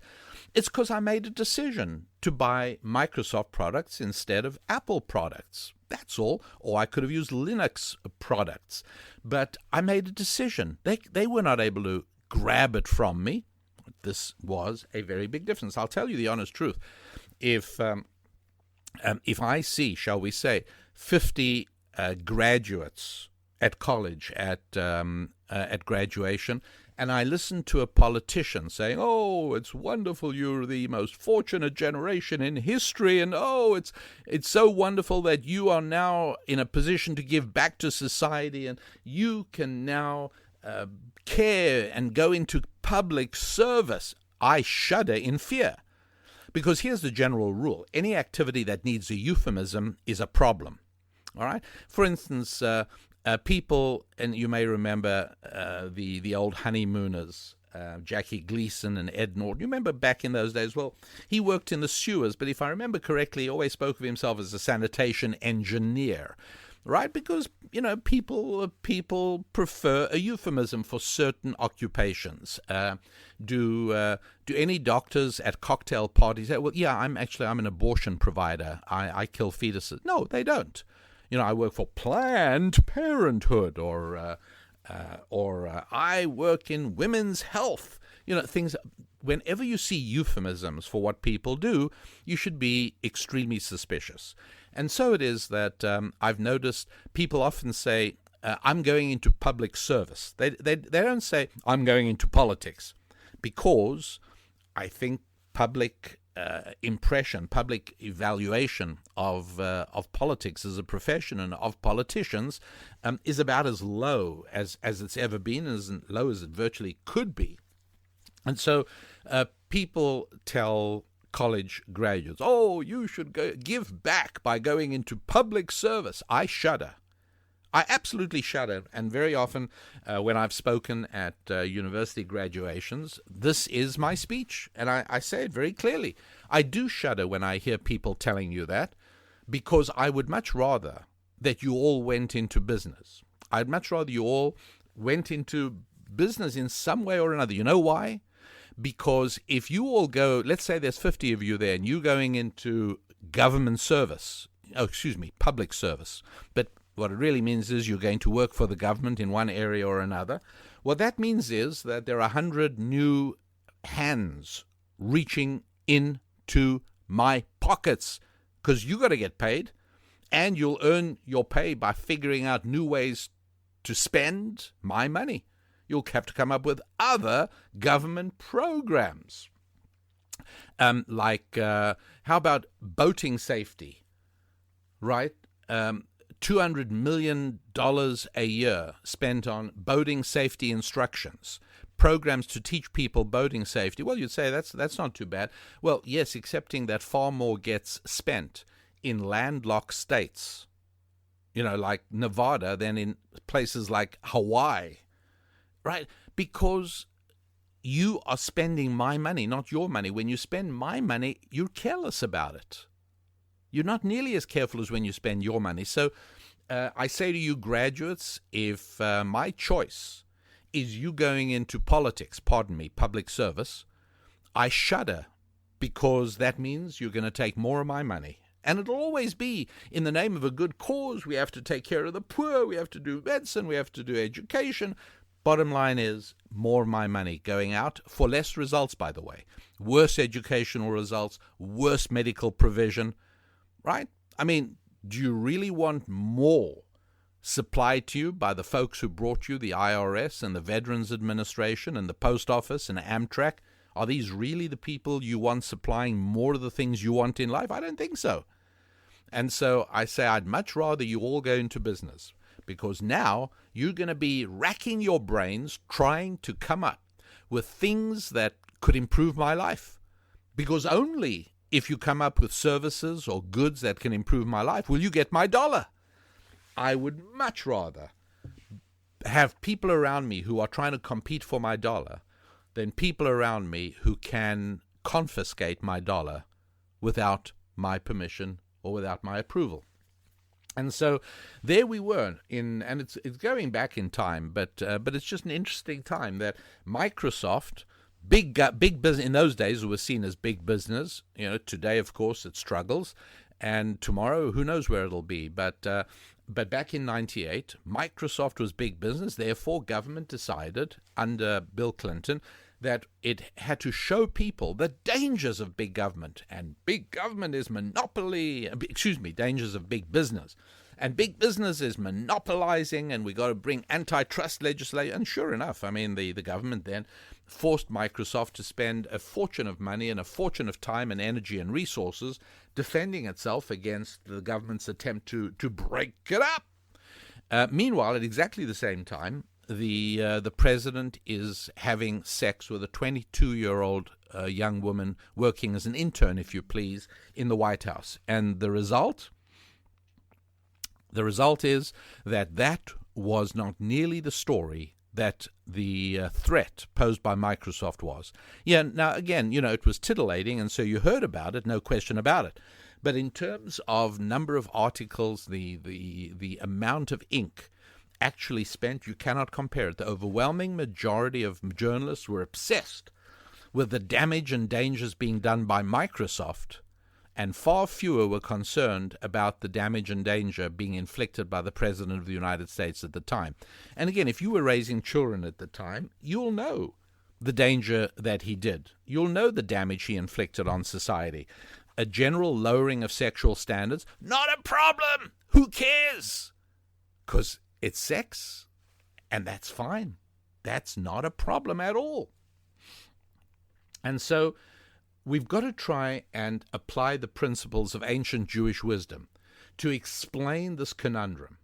it's because I made a decision to buy Microsoft products instead of Apple products. That's all. Or I could have used Linux products. But I made a decision. They were not able to grab it from me. This was a very big difference. I'll tell you the honest truth. If I see, shall we say, 50 graduates at college at graduation, and I listen to a politician saying, it's wonderful, you're the most fortunate generation in history, and it's so wonderful that you are now in a position to give back to society, and you can now care and go into public service. I shudder in fear. Because here's the general rule. Any activity that needs a euphemism is a problem. All right? For instance, people, and you may remember the old honeymooners, Jackie Gleason and Ed Norton. You remember back in those days? Well, he worked in the sewers, but if I remember correctly, he always spoke of himself as a sanitation engineer. Right? Because, people prefer a euphemism for certain occupations. Do any doctors at cocktail parties say, well, yeah, I'm an abortion provider. I kill fetuses. No, they don't. I work for Planned Parenthood, or I work in women's health. Things. Whenever you see euphemisms for what people do, you should be extremely suspicious. And so it is that I've noticed people often say, I'm going into public service. They don't say, I'm going into politics, because I think public impression, public evaluation of politics as a profession and of politicians is about as low as it's ever been, as low as it virtually could be. And so people tell college graduates, you should give back by going into public service. I shudder. I absolutely shudder. And very often when I've spoken at university graduations, this is my speech. And I say it very clearly. I do shudder when I hear people telling you that, because I would much rather that you all went into business. I'd much rather you all went into business in some way or another. You know why? Because if you all go, let's say there's 50 of you there, and you going into government service, public service, but what it really means is you're going to work for the government in one area or another. What that means is that there are 100 new hands reaching into my pockets, because you got to get paid, and you'll earn your pay by figuring out new ways to spend my money. You'll have to come up with other government programs. How about boating safety, right? $200 million a year spent on boating safety instructions, programs to teach people boating safety. Well, you'd say that's not too bad. Well, yes, excepting that far more gets spent in landlocked states, like Nevada, than in places like Hawaii. Right? Because you are spending my money, not your money. When you spend my money, you're careless about it. You're not nearly as careful as when you spend your money. So I say to you graduates, if my choice is you going into politics, public service, I shudder, because that means you're going to take more of my money. And it'll always be in the name of a good cause. We have to take care of the poor. We have to do medicine. We have to do education. Bottom line is more of my money going out for less results, by the way. Worse educational results, worse medical provision, right? I mean, do you really want more supplied to you by the folks who brought you the IRS and the Veterans Administration and the Post Office and Amtrak? Are these really the people you want supplying more of the things you want in life? I don't think so. And so I say I'd much rather you all go into business, because now you're going to be racking your brains trying to come up with things that could improve my life. Because only if you come up with services or goods that can improve my life will you get my dollar. I would much rather have people around me who are trying to compete for my dollar than people around me who can confiscate my dollar without my permission or without my approval. And so there we were and it's going back in time, but it's just an interesting time that Microsoft, big business in those days, was seen as big business. Today, of course, it struggles, and tomorrow, who knows where it'll be. But back in '98, Microsoft was big business. Therefore, government decided under Bill Clinton that it had to show people the dangers of big government. And big government is dangers of big business. And big business is monopolizing, and we got to bring antitrust legislation. And sure enough, the government then forced Microsoft to spend a fortune of money and a fortune of time and energy and resources defending itself against the government's attempt to break it up. Meanwhile, at exactly the same time, the president is having sex with a 22-year-old young woman working as an intern, if you please, in the White House. And the result is that was not nearly the story that the threat posed by Microsoft was. Yeah, now again, it was titillating, and so you heard about it, no question about it. But in terms of number of articles, the amount of ink actually spent, you cannot compare it. The overwhelming majority of journalists were obsessed with the damage and dangers being done by Microsoft, and far fewer were concerned about the damage and danger being inflicted by the President of the United States at the time. And again, if you were raising children at the time, you'll know the danger that he did. You'll know the damage he inflicted on society. A general lowering of sexual standards, not a problem. Who cares? Because it's sex, and that's fine. That's not a problem at all. And so we've got to try and apply the principles of ancient Jewish wisdom to explain this conundrum.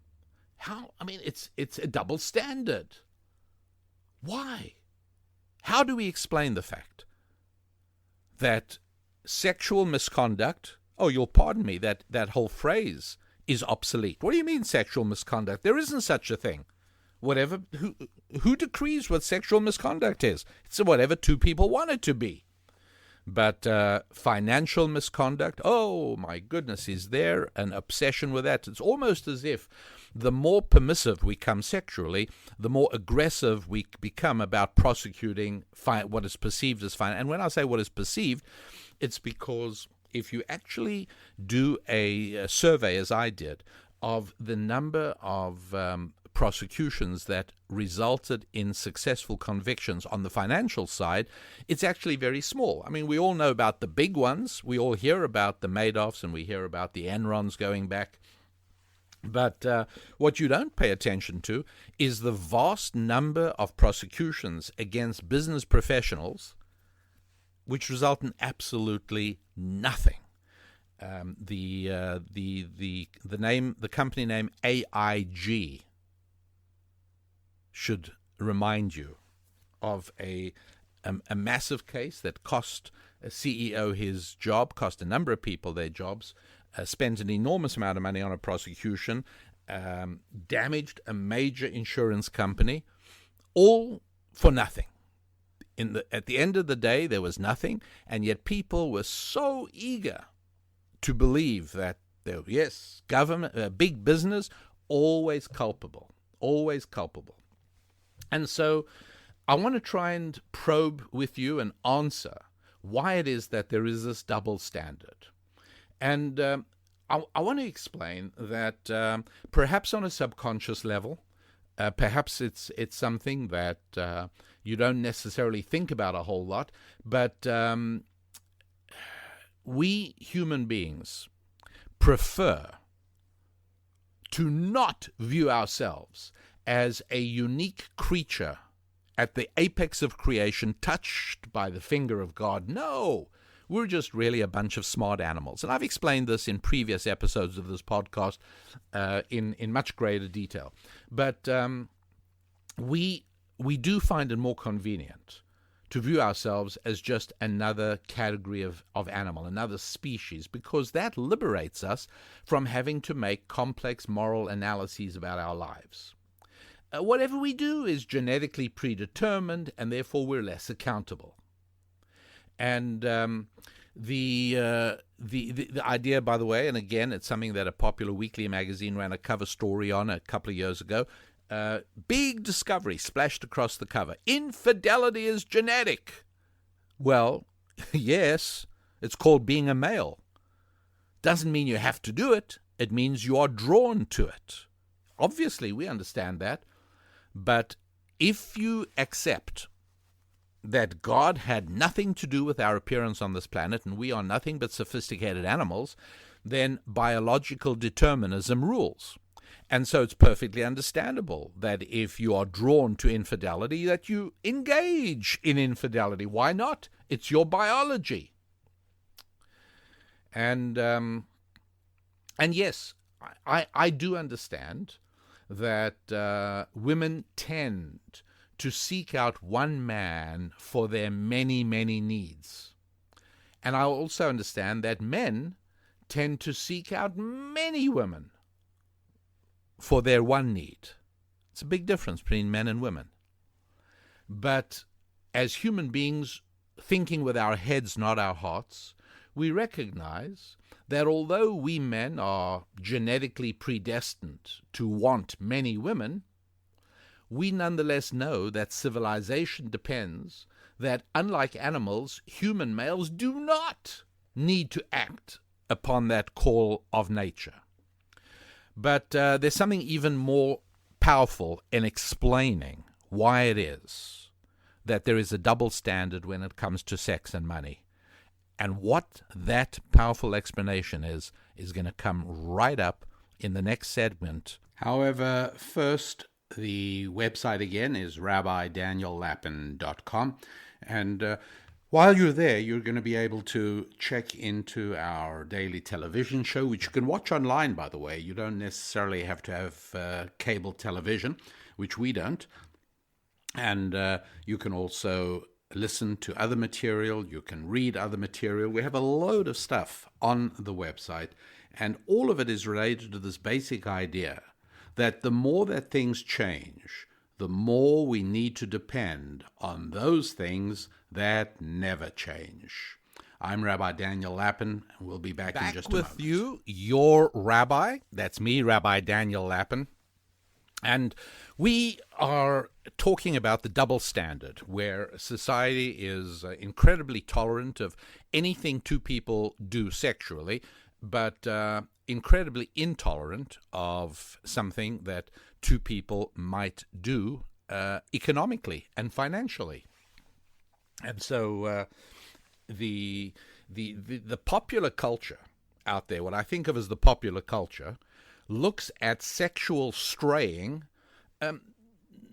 It's a double standard. Why? How do we explain the fact that sexual misconduct, you'll pardon me, that whole phrase is obsolete? What do you mean sexual misconduct? There isn't such a thing. Who decrees what sexual misconduct is? It's whatever two people want it to be. But financial misconduct, oh my goodness, is there an obsession with that? It's almost as if the more permissive we come sexually, the more aggressive we become about prosecuting what is perceived as fine. And when I say what is perceived, it's because if you actually do a survey, as I did, of the number of prosecutions that resulted in successful convictions on the financial side, it's actually very small. We all know about the big ones. We all hear about the Madoffs, and we hear about the Enrons going back. But what you don't pay attention to is the vast number of prosecutions against business professionals which result in absolutely nothing. The company name AIG should remind you of a massive case that cost a CEO his job, cost a number of people their jobs, spent an enormous amount of money on a prosecution, damaged a major insurance company, all for nothing. At the end of the day, there was nothing, and yet people were so eager to believe that, government, big business, always culpable. And so I want to try and probe with you and answer why it is that there is this double standard. And I want to explain that perhaps on a subconscious level, perhaps it's something that you don't necessarily think about a whole lot, but we human beings prefer to not view ourselves as a unique creature at the apex of creation, touched by the finger of God. No, we're just really a bunch of smart animals. And I've explained this in previous episodes of this podcast in much greater detail. But we do find it more convenient to view ourselves as just another category of animal, another species, because that liberates us from having to make complex moral analyses about our lives. Whatever we do is genetically predetermined, and therefore we're less accountable. And the idea, by the way, and again, it's something that a popular weekly magazine ran a cover story on a couple of years ago. Big discovery splashed across the cover. Infidelity is genetic. Well, yes, it's called being a male. Doesn't mean you have to do it. It means you are drawn to it. Obviously, we understand that. But if you accept that God had nothing to do with our appearance on this planet and we are nothing but sophisticated animals, then biological determinism rules. And so it's perfectly understandable that if you are drawn to infidelity, that you engage in infidelity. Why not? It's your biology. And yes, I do understand that women tend to seek out one man for their many, many needs. And I also understand that men tend to seek out many women for their one need. It's a big difference between men and women. But as human beings, thinking with our heads, not our hearts, we recognize that although we men are genetically predestined to want many women, we nonetheless know that civilization depends that, unlike animals, human males do not need to act upon that call of nature. But there's something even more powerful in explaining why it is that there is a double standard when it comes to sex and money. And what that powerful explanation is going to come right up in the next segment. However, first, the website again is rabbidaniellapin.com. And while you're there, you're going to be able to check into our daily television show, which you can watch online, by the way. You don't necessarily have to have cable television, which we don't. And you can also listen to other material. You can read other material. We have a load of stuff on the website, and all of it is related to this basic idea that the more that things change, the more we need to depend on those things that never change. I'm Rabbi Daniel Lapin, and we'll be back in just a moment. Back with you, your rabbi. That's me, Rabbi Daniel Lapin. And we are talking about the double standard, where society is incredibly tolerant of anything two people do sexually, but incredibly intolerant of something that two people might do economically and financially. And so the popular culture out there, what I think of as the popular culture, looks at sexual straying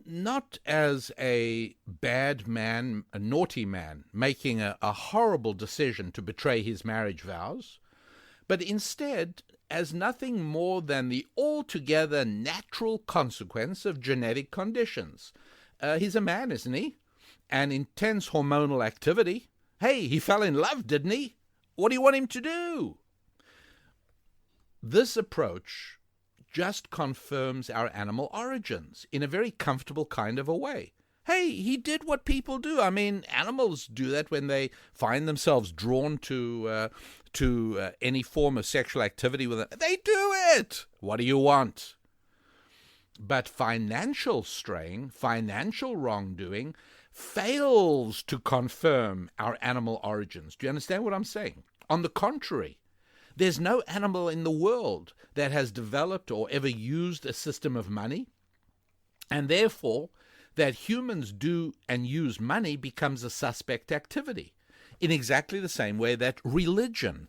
not as a bad man, a naughty man, making a horrible decision to betray his marriage vows, but instead as nothing more than the altogether natural consequence of genetic conditions. He's a man, isn't he? And intense hormonal activity. Hey, he fell in love, didn't he? What do you want him to do? This approach just confirms our animal origins in a very comfortable kind of a way. Hey, he did what people do. I mean, animals do that when they find themselves drawn to any form of sexual activity with it. They do it. What do you want? But financial straying, financial wrongdoing, fails to confirm our animal origins. Do you understand what I'm saying? On the contrary, there's no animal in the world that has developed or ever used a system of money, and therefore that humans do and use money becomes a suspect activity, in exactly the same way that religion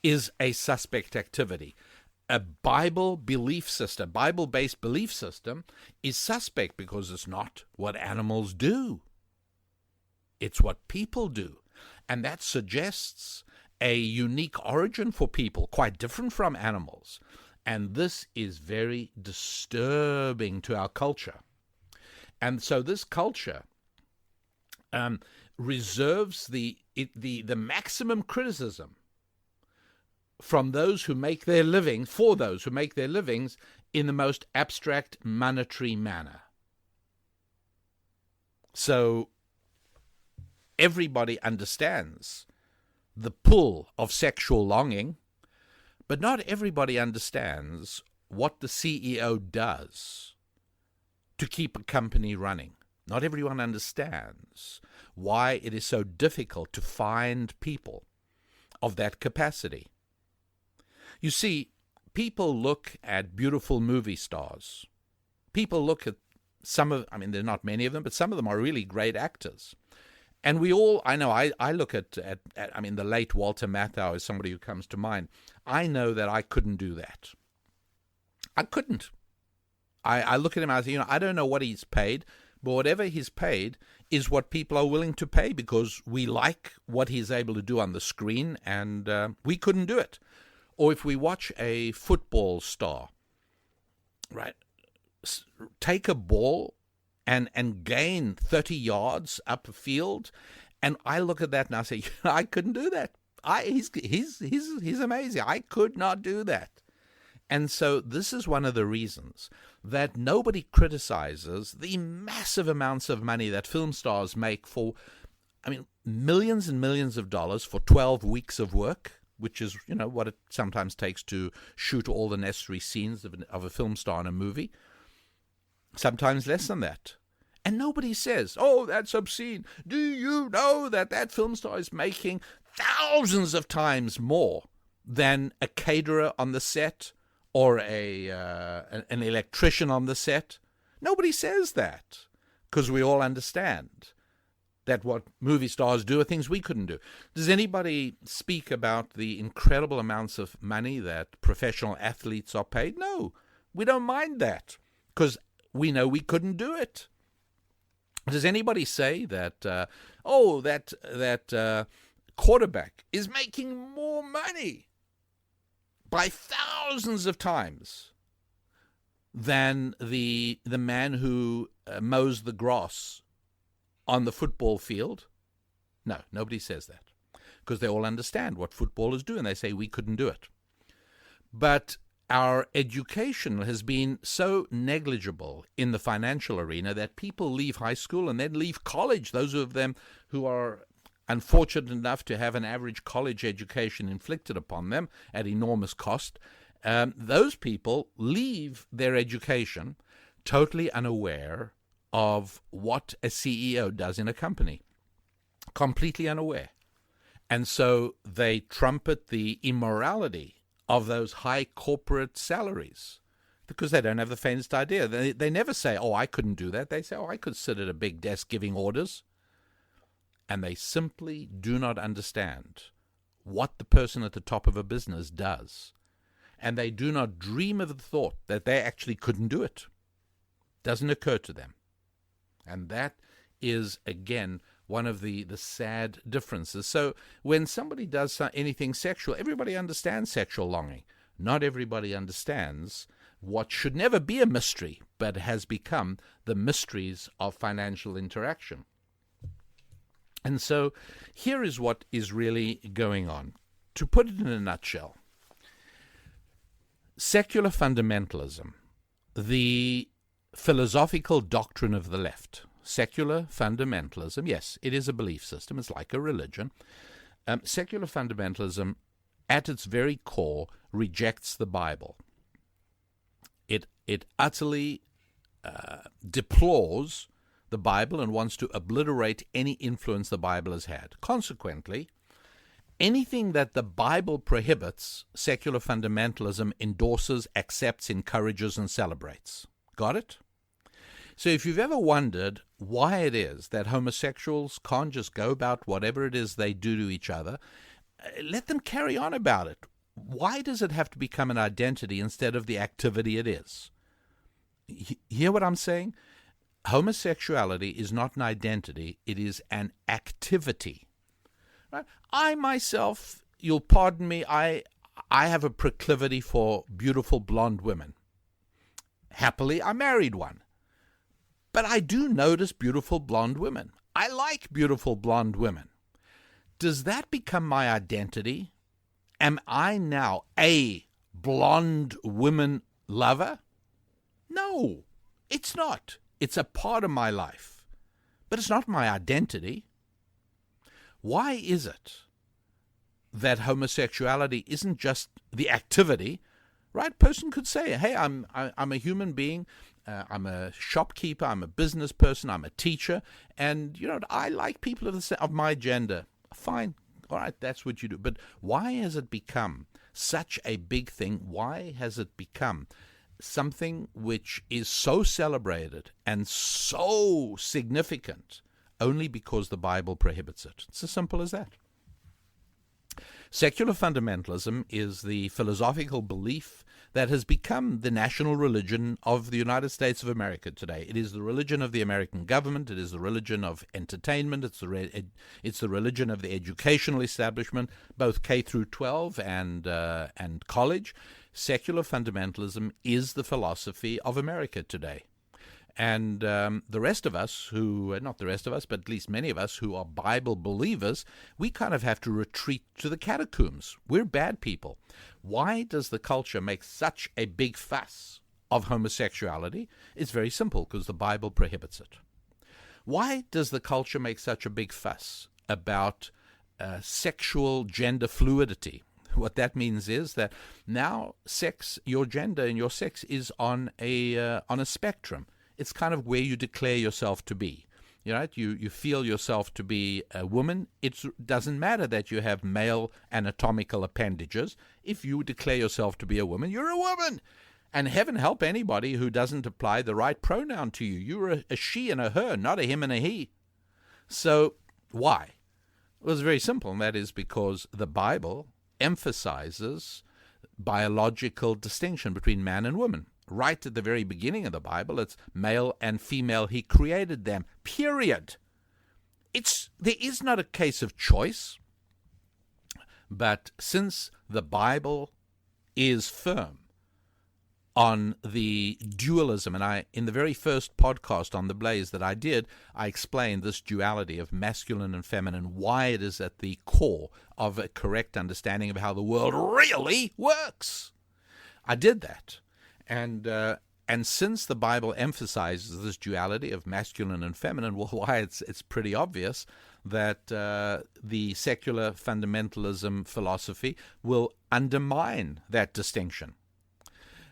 is a suspect activity. A Bible-based belief system is suspect because it's not what animals do. It's what people do. And that suggests a unique origin for people, quite different from animals. And this is very disturbing to our culture. And so this culture reserves the maximum criticism from those who make their living, for those who make their livings in the most abstract monetary manner. So everybody understands the pull of sexual longing, but not everybody understands what the CEO does to keep a company running. Not everyone understands why it is so difficult to find people of that capacity. You see, people look at beautiful movie stars. People look at some of, I mean, there are not many of them, but some of them are really great actors. And we all, I know, I look at I mean, the late Walter Matthau is somebody who comes to mind. I know that I couldn't do that. I couldn't. I look at him and I say, I don't know what he's paid, but whatever he's paid is what people are willing to pay because we like what he's able to do on the screen, and we couldn't do it. Or if we watch a football star, right, take a ball and gain 30 yards up a field, and I look at that and I say, I couldn't do that. He's amazing. I could not do that. And so this is one of the reasons that nobody criticizes the massive amounts of money that film stars make for, I mean, millions and millions of dollars for 12 weeks of work, which is, what it sometimes takes to shoot all the necessary scenes of a film star in a movie. Sometimes less than that. And nobody says, oh, that's obscene. Do you know that film star is making thousands of times more than a caterer on the set or an electrician on the set? Nobody says that because we all understand that what movie stars do are things we couldn't do. Does anybody speak about the incredible amounts of money that professional athletes are paid? No, we don't mind that because we know we couldn't do it. Does anybody say that, that quarterback is making more money by thousands of times than the man who mows the grass on the football field? No, nobody says that because they all understand what footballers do and they say we couldn't do it. But our education has been so negligible in the financial arena that people leave high school and then leave college. Those of them who are unfortunate enough to have an average college education inflicted upon them at enormous cost, those people leave their education totally unaware of what a CEO does in a company, completely unaware. And so they trumpet the immorality of those high corporate salaries because they don't have the faintest idea. They never say, oh, I couldn't do that. They say, oh, I could sit at a big desk giving orders. And they simply do not understand what the person at the top of a business does. And they do not dream of the thought that they actually couldn't do it. Doesn't occur to them. And that is, again, one of the sad differences. So when somebody does anything sexual, everybody understands sexual longing. Not everybody understands what should never be a mystery, but has become the mysteries of financial interaction. And so here is what is really going on. To put it in a nutshell, secular fundamentalism, the philosophical doctrine of the left, secular fundamentalism, yes, it is a belief system. It's like a religion. Secular fundamentalism, at its very core, rejects the Bible. It utterly deplores the Bible and wants to obliterate any influence the Bible has had. Consequently, anything that the Bible prohibits, secular fundamentalism endorses, accepts, encourages, and celebrates. Got it? So if you've ever wondered why it is that homosexuals can't just go about whatever it is they do to each other, let them carry on about it. Why does it have to become an identity instead of the activity it is? Hear what I'm saying? Homosexuality is not an identity, it is an activity. Right? I myself, you'll pardon me, I have a proclivity for beautiful blonde women. Happily, I married one. But I do notice beautiful blonde women. I like beautiful blonde women. Does that become my identity? Am I now a blonde woman lover? No, it's not. It's a part of my life, but it's not my identity. Why is it that homosexuality isn't just the activity, right? Person could say, hey, I'm a human being, I'm a shopkeeper, I'm a business person, I'm a teacher, and I like people of my gender. Fine, all right, that's what you do. But why has it become such a big thing? Why has it become something which is so celebrated and so significant only because the Bible prohibits it? It's as simple as that. Secular fundamentalism is the philosophical belief that has become the national religion of the United States of America today. It is the religion of the American government. It is the religion of entertainment. It's the religion of the educational establishment, both K through 12 and college. Secular fundamentalism is the philosophy of America today. And the rest of us not the rest of us, but at least many of us who are Bible believers, we kind of have to retreat to the catacombs. We're bad people. Why does the culture make such a big fuss of homosexuality? It's very simple, because the Bible prohibits it. Why does the culture make such a big fuss about sexual gender fluidity? What that means is that now sex, your gender and your sex is on a spectrum. It's kind of where you declare yourself to be. You feel yourself to be a woman. It doesn't matter that you have male anatomical appendages. If you declare yourself to be a woman, you're a woman. And heaven help anybody who doesn't apply the right pronoun to you. You're a she and a her, not a him and a he. So why? Well, it's very simple, and that is because the Bible emphasizes biological distinction between man and woman. Right at the very beginning of the Bible, it's male and female. He created them, period. There is not a case of choice, but since the Bible is firm on the dualism, and in the very first podcast on The Blaze that I did, I explained this duality of masculine and feminine, why it is at the core of a correct understanding of how the world really works. I did that. And since the Bible emphasizes this duality of masculine and feminine, well, why it's pretty obvious that the secular fundamentalism philosophy will undermine that distinction.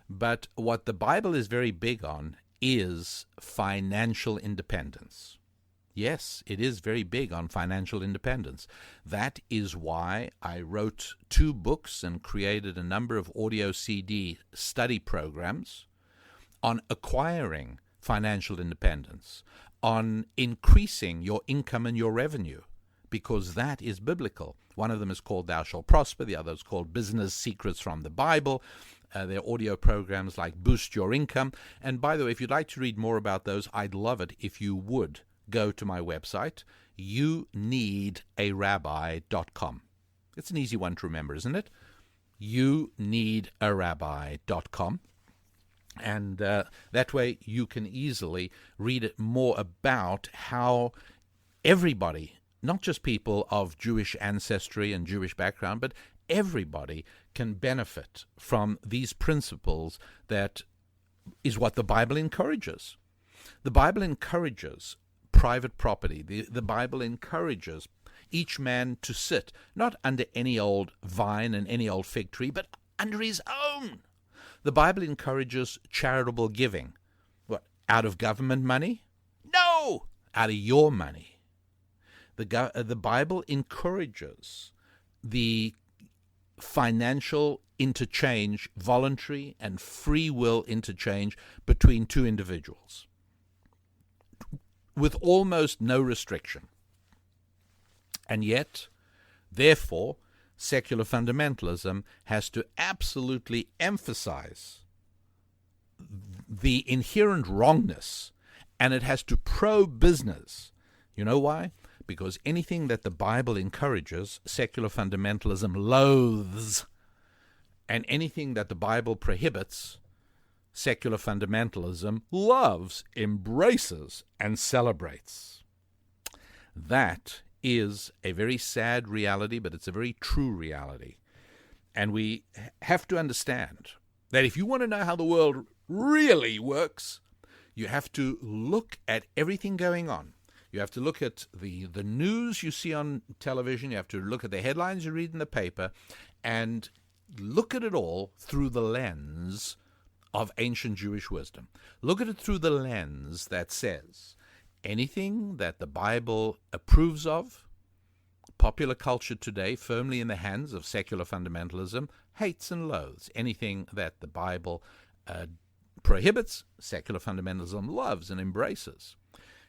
But what the Bible is very big on is financial independence. Yes, it is very big on financial independence. That is why I wrote 2 books and created a number of audio CD study programs on acquiring financial independence, on increasing your income and your revenue, because that is biblical. One of them is called Thou Shalt Prosper. The other is called Business Secrets from the Bible. There are audio programs like Boost Your Income. And by the way, if you'd like to read more about those, I'd love it if you would go to my website, youneedarabbi.com. It's an easy one to remember, isn't it? youneedarabbi.com. And that way you can easily read it more about how everybody, not just people of Jewish ancestry and Jewish background, but everybody can benefit from these principles. That is what the Bible encourages. The Bible encourages private property. The Bible encourages each man to sit, not under any old vine and any old fig tree, but under his own. The Bible encourages charitable giving. What, out of government money? No, out of your money. The Bible encourages the financial interchange, voluntary and free will interchange between 2 individuals, with almost no restriction. And yet, therefore, secular fundamentalism has to absolutely emphasize the inherent wrongness, and it has to pro-business. You know why? Because anything that the Bible encourages, secular fundamentalism loathes, and anything that the Bible prohibits, secular fundamentalism loves, embraces, and celebrates. That is a very sad reality, but it's a very true reality. And we have to understand that if you want to know how the world really works, you have to look at everything going on. You have to look at the news you see on television. You have to look at the headlines you read in the paper and look at it all through the lens of ancient Jewish wisdom. Look at it through the lens that says anything that the Bible approves of, popular culture today, firmly in the hands of secular fundamentalism, hates and loathes. Anything that the Bible prohibits, secular fundamentalism loves and embraces.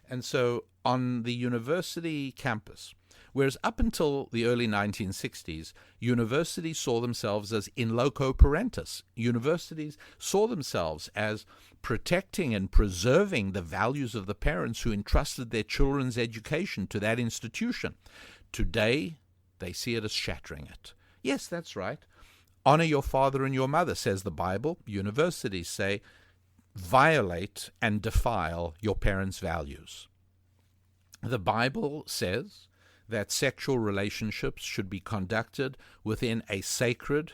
And so on the university campus, whereas up until the early 1960s, universities saw themselves as in loco parentis. Universities saw themselves as protecting and preserving the values of the parents who entrusted their children's education to that institution. Today, they see it as shattering it. Yes, that's right. Honor your father and your mother, says the Bible. Universities say, violate and defile your parents' values. The Bible says that sexual relationships should be conducted within a sacred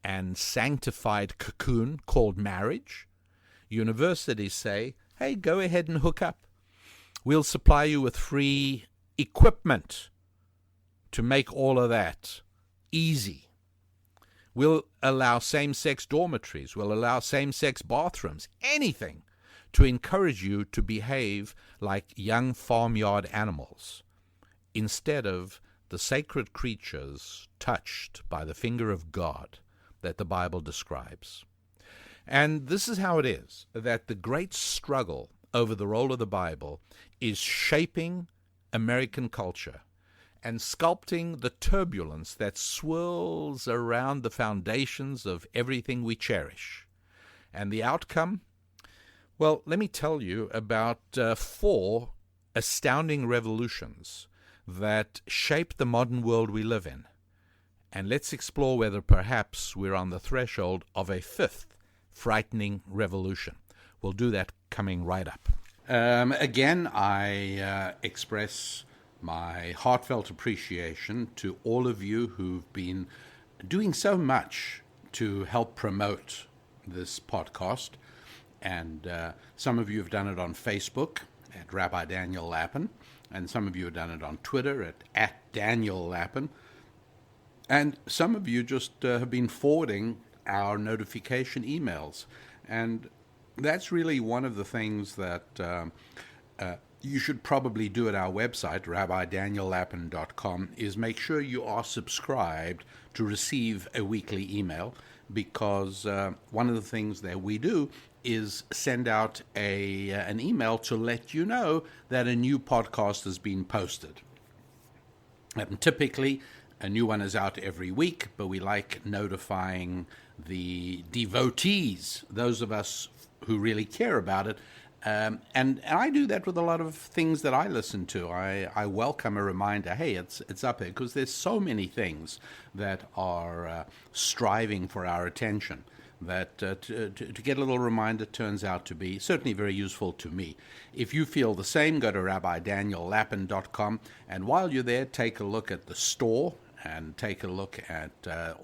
and sanctified cocoon called marriage. Universities say, hey, go ahead and hook up. We'll supply you with free equipment to make all of that easy. We'll allow same-sex dormitories. We'll allow same-sex bathrooms, anything to encourage you to behave like young farmyard animals instead of the sacred creatures touched by the finger of God that the Bible describes. And this is how it is, that the great struggle over the role of the Bible is shaping American culture and sculpting the turbulence that swirls around the foundations of everything we cherish. And the outcome? Well, let me tell you about 4 astounding revolutions that shape the modern world we live in. And let's explore whether perhaps we're on the threshold of a 5th frightening revolution. We'll do that coming right up. Again, I express my heartfelt appreciation to all of you who've been doing so much to help promote this podcast. And some of you have done it on Facebook at Rabbi Daniel Lapin, and some of you have done it on Twitter at Daniel Lapin. And some of you just have been forwarding our notification emails. And that's really one of the things that you should probably do at our website, rabbidaniellapin.com, is make sure you are subscribed to receive a weekly email, because one of the things that we do is send out an email to let you know that a new podcast has been posted. And typically, a new one is out every week, but we like notifying the devotees, those of us who really care about it. And I do that with a lot of things that I listen to. I welcome a reminder, hey, it's up here, because there's so many things that are striving for our attention that to get a little reminder turns out to be certainly very useful to me. If you feel the same, go to rabbidaniellapin.com, and while you're there, take a look at the store and take a look at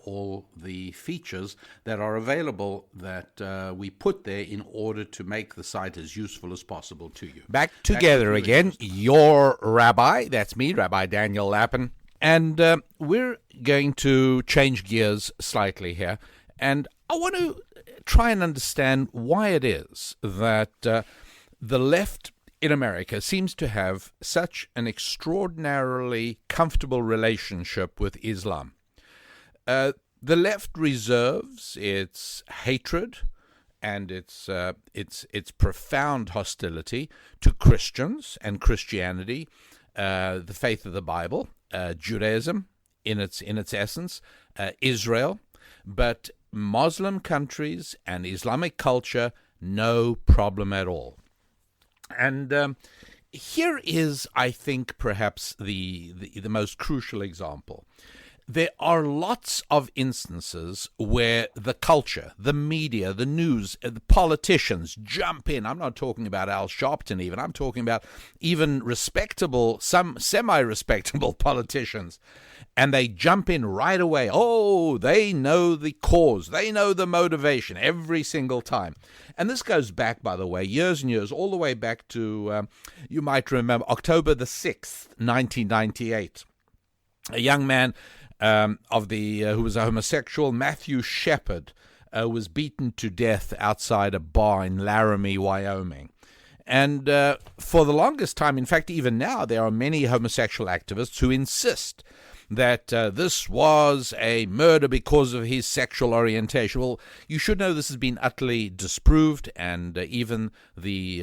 all the features that are available that we put there in order to make the site as useful as possible to you. Back together again, your rabbi, that's me, Rabbi Daniel Lapin, and we're going to change gears slightly here, and I want to try and understand why it is that the left in America seems to have such an extraordinarily comfortable relationship with Islam. The left reserves its hatred and its profound hostility to Christians and Christianity, the faith of the Bible, Judaism in its essence, Israel, but Muslim countries and Islamic culture, no problem at all. And here is, I think, perhaps the most crucial example. there are lots of instances where the culture, the media, the news, the politicians jump in. I'm not talking about Al Sharpton even. I'm talking about even respectable, some semi-respectable politicians. And they jump in right away. Oh, they know the cause. They know the motivation every single time. And this goes back, by the way, years and years, all the way back to, you might remember, October the 6th, 1998. A young man who was a homosexual, Matthew Shepard, was beaten to death outside a bar in Laramie, Wyoming. And for the longest time, in fact, even now, there are many homosexual activists who insist that this was a murder because of his sexual orientation. Well, you should know this has been utterly disproved, and even the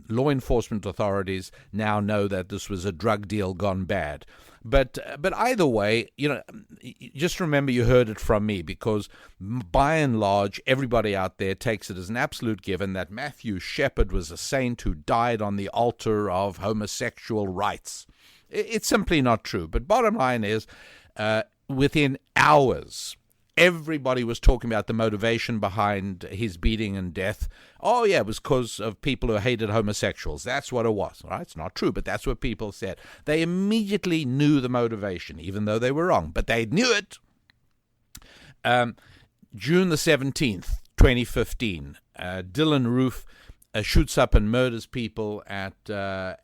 law enforcement authorities now know that this was a drug deal gone bad. But either way, just remember you heard it from me, because by and large, everybody out there takes it as an absolute given that Matthew Shepard was a saint who died on the altar of homosexual rights. It's simply not true. But bottom line is, within hours, everybody was talking about the motivation behind his beating and death. Oh, yeah, it was because of people who hated homosexuals. That's what it was. Right? It's not true, but that's what people said. They immediately knew the motivation, even though they were wrong. But they knew it. June the 17th, 2015, Dylan Roof shoots up and murders people at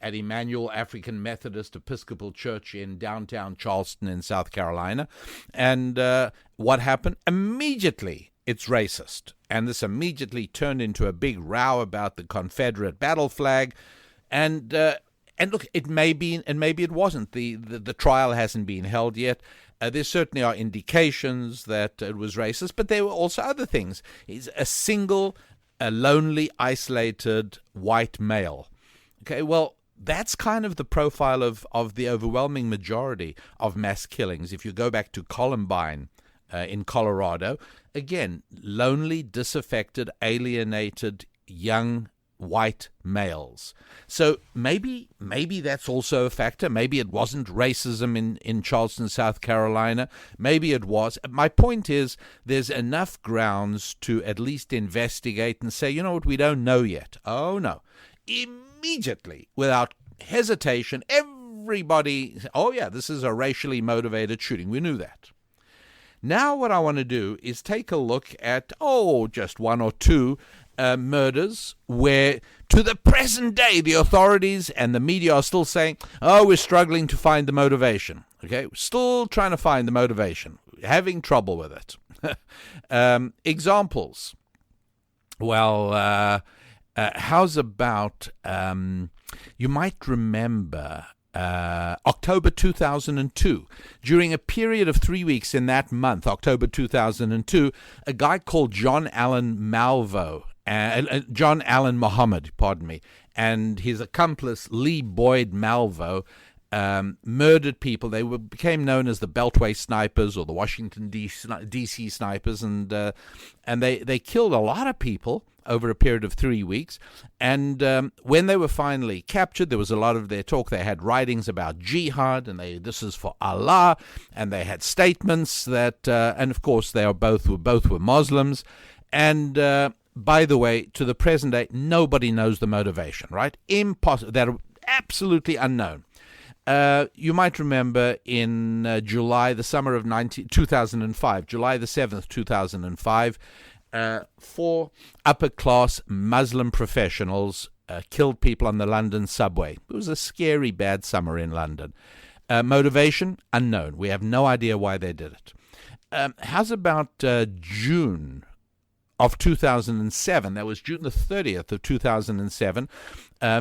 Emmanuel African Methodist Episcopal Church in downtown Charleston in South Carolina. And what happened? Immediately, it's racist. And this immediately turned into a big row about the Confederate battle flag. And look, it may be, and maybe it wasn't. The trial hasn't been held yet. There certainly are indications that it was racist, but there were also other things. It's a lonely, isolated white male. Okay, well, that's kind of the profile of the overwhelming majority of mass killings. If you go back to Columbine in Colorado, again, lonely, disaffected, alienated, young white males. So maybe that's also a factor. Maybe it wasn't racism in Charleston, South Carolina. Maybe it was. My point is, there's enough grounds to at least investigate and say, you know what, we don't know yet. Oh, no. Immediately, without hesitation, everybody, oh, yeah, this is a racially motivated shooting. We knew that. Now what I want to do is take a look at, just one or two murders where, to the present day, the authorities and the media are still saying, we're struggling to find the motivation. Okay, we're still trying to find the motivation, having trouble with it. Examples. Well, how's about, you might remember October 2002. During a period of 3 weeks in that month, October 2002, a guy called John Allen Muhammad, and his accomplice Lee Boyd Malvo murdered people. They became known as the Beltway Snipers or the Washington D.C. Snipers, and they killed a lot of people over a period of 3 weeks. And when they were finally captured, there was a lot of their talk. They had writings about jihad, and this is for Allah, and they had statements that, and of course, they both were Muslims. And by the way, to the present day, nobody knows the motivation, right? Impossible. They're absolutely unknown. You might remember in July, the summer of 2005, July the 7th, 2005, 4 upper-class Muslim professionals killed people on the London subway. It was a scary, bad summer in London. Motivation? Unknown. We have no idea why they did it. How's about June of 2007? That was June the 30th of 2007.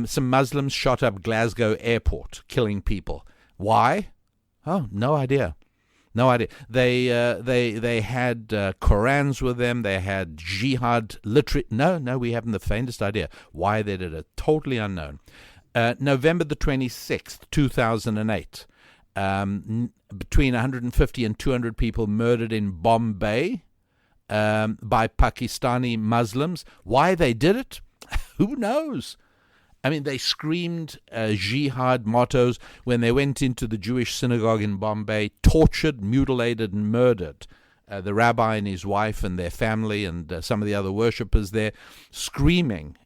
Some Muslims shot up Glasgow airport, killing people. Why? Oh, no idea. No idea. They had Korans with them. They had jihad literature. No, we haven't the faintest idea why they did it. Totally unknown. November the 26th, 2008. Between 150 and 200 people murdered in Bombay by Pakistani Muslims. Why they did it? Who knows? I mean, they screamed jihad mottos when they went into the Jewish synagogue in Bombay, tortured, mutilated, and murdered the rabbi and his wife and their family and some of the other worshippers there, screaming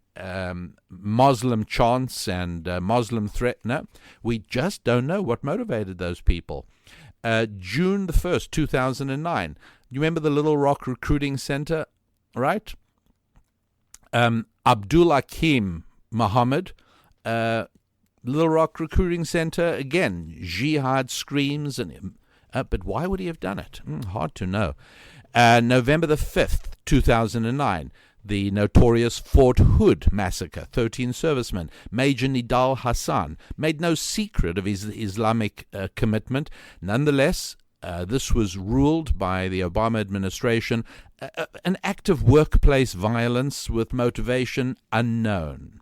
Muslim chants and Muslim threat. No, we just don't know what motivated those people. June the 1st, 2009. You remember the Little Rock Recruiting Center, right? Abdul Hakim Muhammad, Little Rock Recruiting Center, again, jihad screams, but why would he have done it? Hard to know. November the 5th, 2009, the notorious Fort Hood massacre, 13 servicemen. Major Nidal Hassan made no secret of his Islamic commitment. Nonetheless, this was ruled by the Obama administration an act of workplace violence with motivation unknown.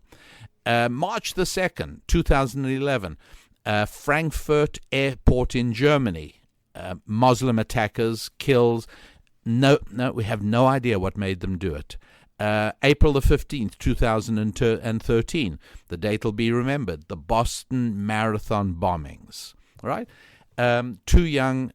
March the 2nd, 2011, Frankfurt Airport in Germany. Muslim attackers, kills. No, we have no idea what made them do it. April the 15th, 2013, the date will be remembered, the Boston Marathon bombings, right? Two young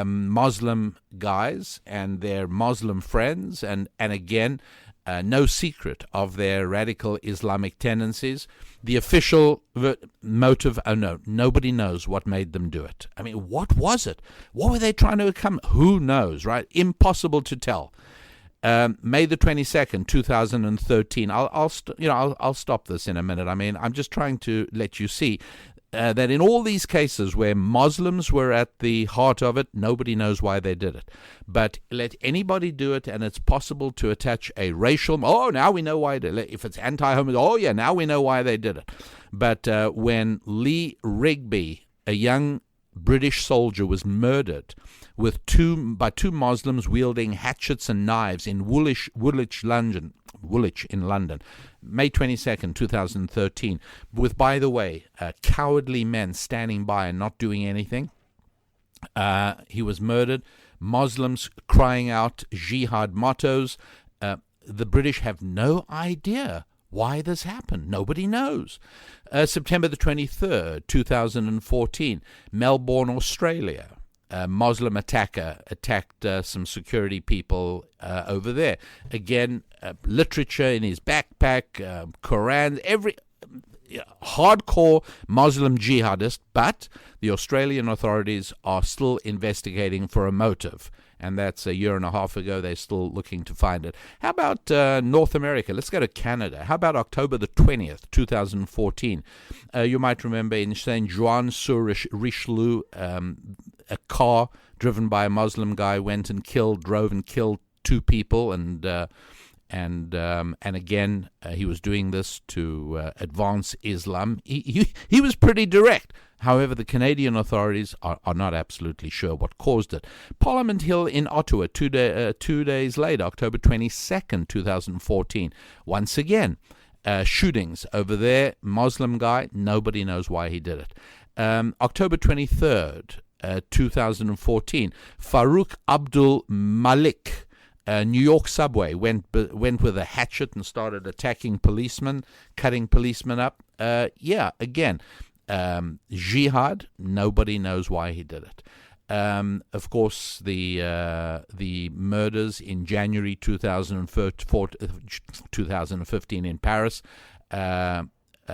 Muslim guys and their Muslim friends, and again, no secret of their radical Islamic tendencies. The official motive, nobody knows what made them do it. I mean, what was it? What were they trying to accomplish? Who knows, right? Impossible to tell. May the 22nd, 2013. I'll stop this in a minute. I mean, I'm just trying to let you see that in all these cases where Muslims were at the heart of it, nobody knows why they did it. But let anybody do it, and it's possible to attach a racial, now we know why. If it's anti-homo, now we know why they did it. But when Lee Rigby, a young British soldier, was murdered by two Muslims wielding hatchets and knives in Woolwich in London, May 22nd, 2013, with, by the way, cowardly men standing by and not doing anything. He was murdered. Muslims crying out jihad mottos. The British have no idea why this happened. Nobody knows. September the 23rd, 2014, Melbourne, Australia. A Muslim attacker attacked some security people over there. Again, literature in his backpack, Quran, every hardcore Muslim jihadist, but the Australian authorities are still investigating for a motive. And that's a year and a half ago. They're still looking to find it. How about North America? Let's go to Canada. How about October the 20th, 2014? You might remember in Saint Jean-sur-Richelieu, a car driven by a Muslim guy drove and killed two people, and again, he was doing this to advance Islam. He was pretty direct. However, the Canadian authorities are not absolutely sure what caused it. Parliament Hill in Ottawa, 2 days later, October 22nd, 2014. Once again, shootings over there. Muslim guy, nobody knows why he did it. October 23rd, 2014, Farouk Abdul Malik, New York subway, went with a hatchet and started attacking policemen, cutting policemen up. Again, jihad, nobody knows why he did it. Of course, the murders in January 2015 in Paris,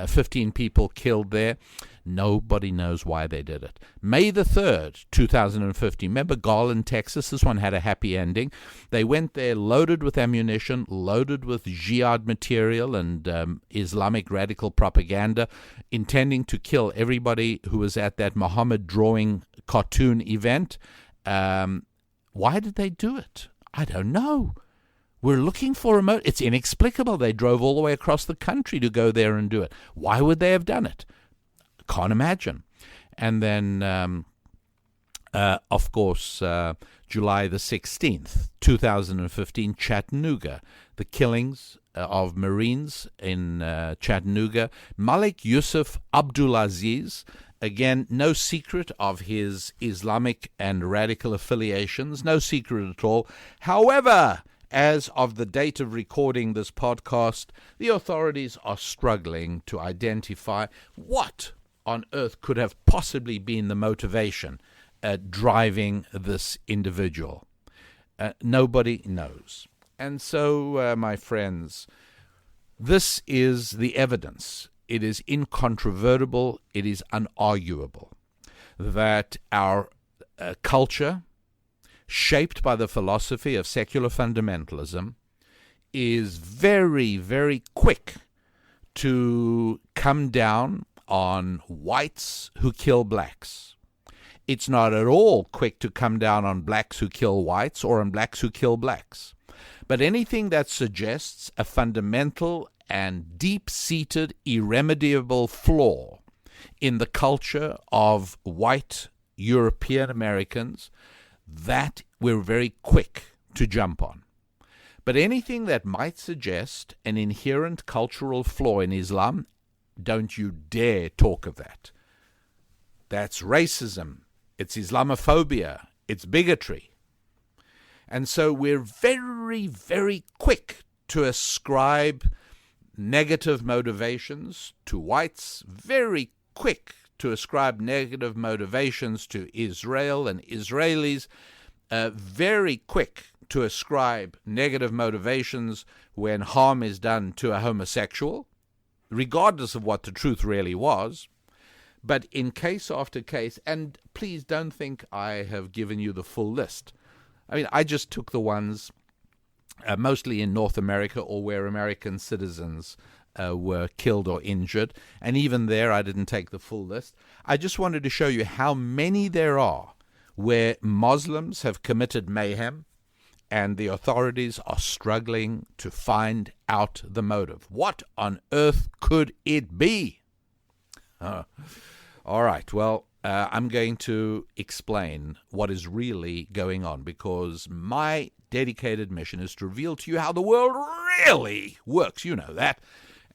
15 people killed there. Nobody knows why they did it. May the 3rd, 2015. Remember Garland, Texas? This one had a happy ending. They went there loaded with ammunition, loaded with jihad material and Islamic radical propaganda, intending to kill everybody who was at that Muhammad drawing cartoon event. Why did they do it? I don't know. We're looking for a motive. It's inexplicable. They drove all the way across the country to go there and do it. Why would they have done it? Can't imagine. And then, of course, July the 16th, 2015, Chattanooga, the killings of Marines in Chattanooga. Malik Yusuf Abdulaziz, again, no secret of his Islamic and radical affiliations, no secret at all. However, As of the date of recording this podcast, the authorities are struggling to identify what on earth could have possibly been the motivation driving this individual. Nobody knows. And so, my friends, this is the evidence. It is incontrovertible, it is unarguable, that our culture, shaped by the philosophy of secular fundamentalism, is very, very quick to come down on whites who kill blacks. It's not at all quick to come down on blacks who kill whites or on blacks who kill blacks. But anything that suggests a fundamental and deep-seated, irremediable flaw in the culture of white European Americans, that we're very quick to jump on. But anything that might suggest an inherent cultural flaw in Islam, don't you dare talk of that. That's racism, it's Islamophobia, it's bigotry. And so we're very, very quick to ascribe negative motivations to whites, very quick to ascribe negative motivations to Israel and Israelis, very quick to ascribe negative motivations when harm is done to a homosexual, regardless of what the truth really was. But in case after case, and please don't think I have given you the full list. I mean, I just took the ones mostly in North America or where American citizens were killed or injured. And even there, I didn't take the full list. I just wanted to show you how many there are where Muslims have committed mayhem and the authorities are struggling to find out the motive. What on earth could it be? All right, well, I'm going to explain what is really going on, because my dedicated mission is to reveal to you how the world really works. You know that.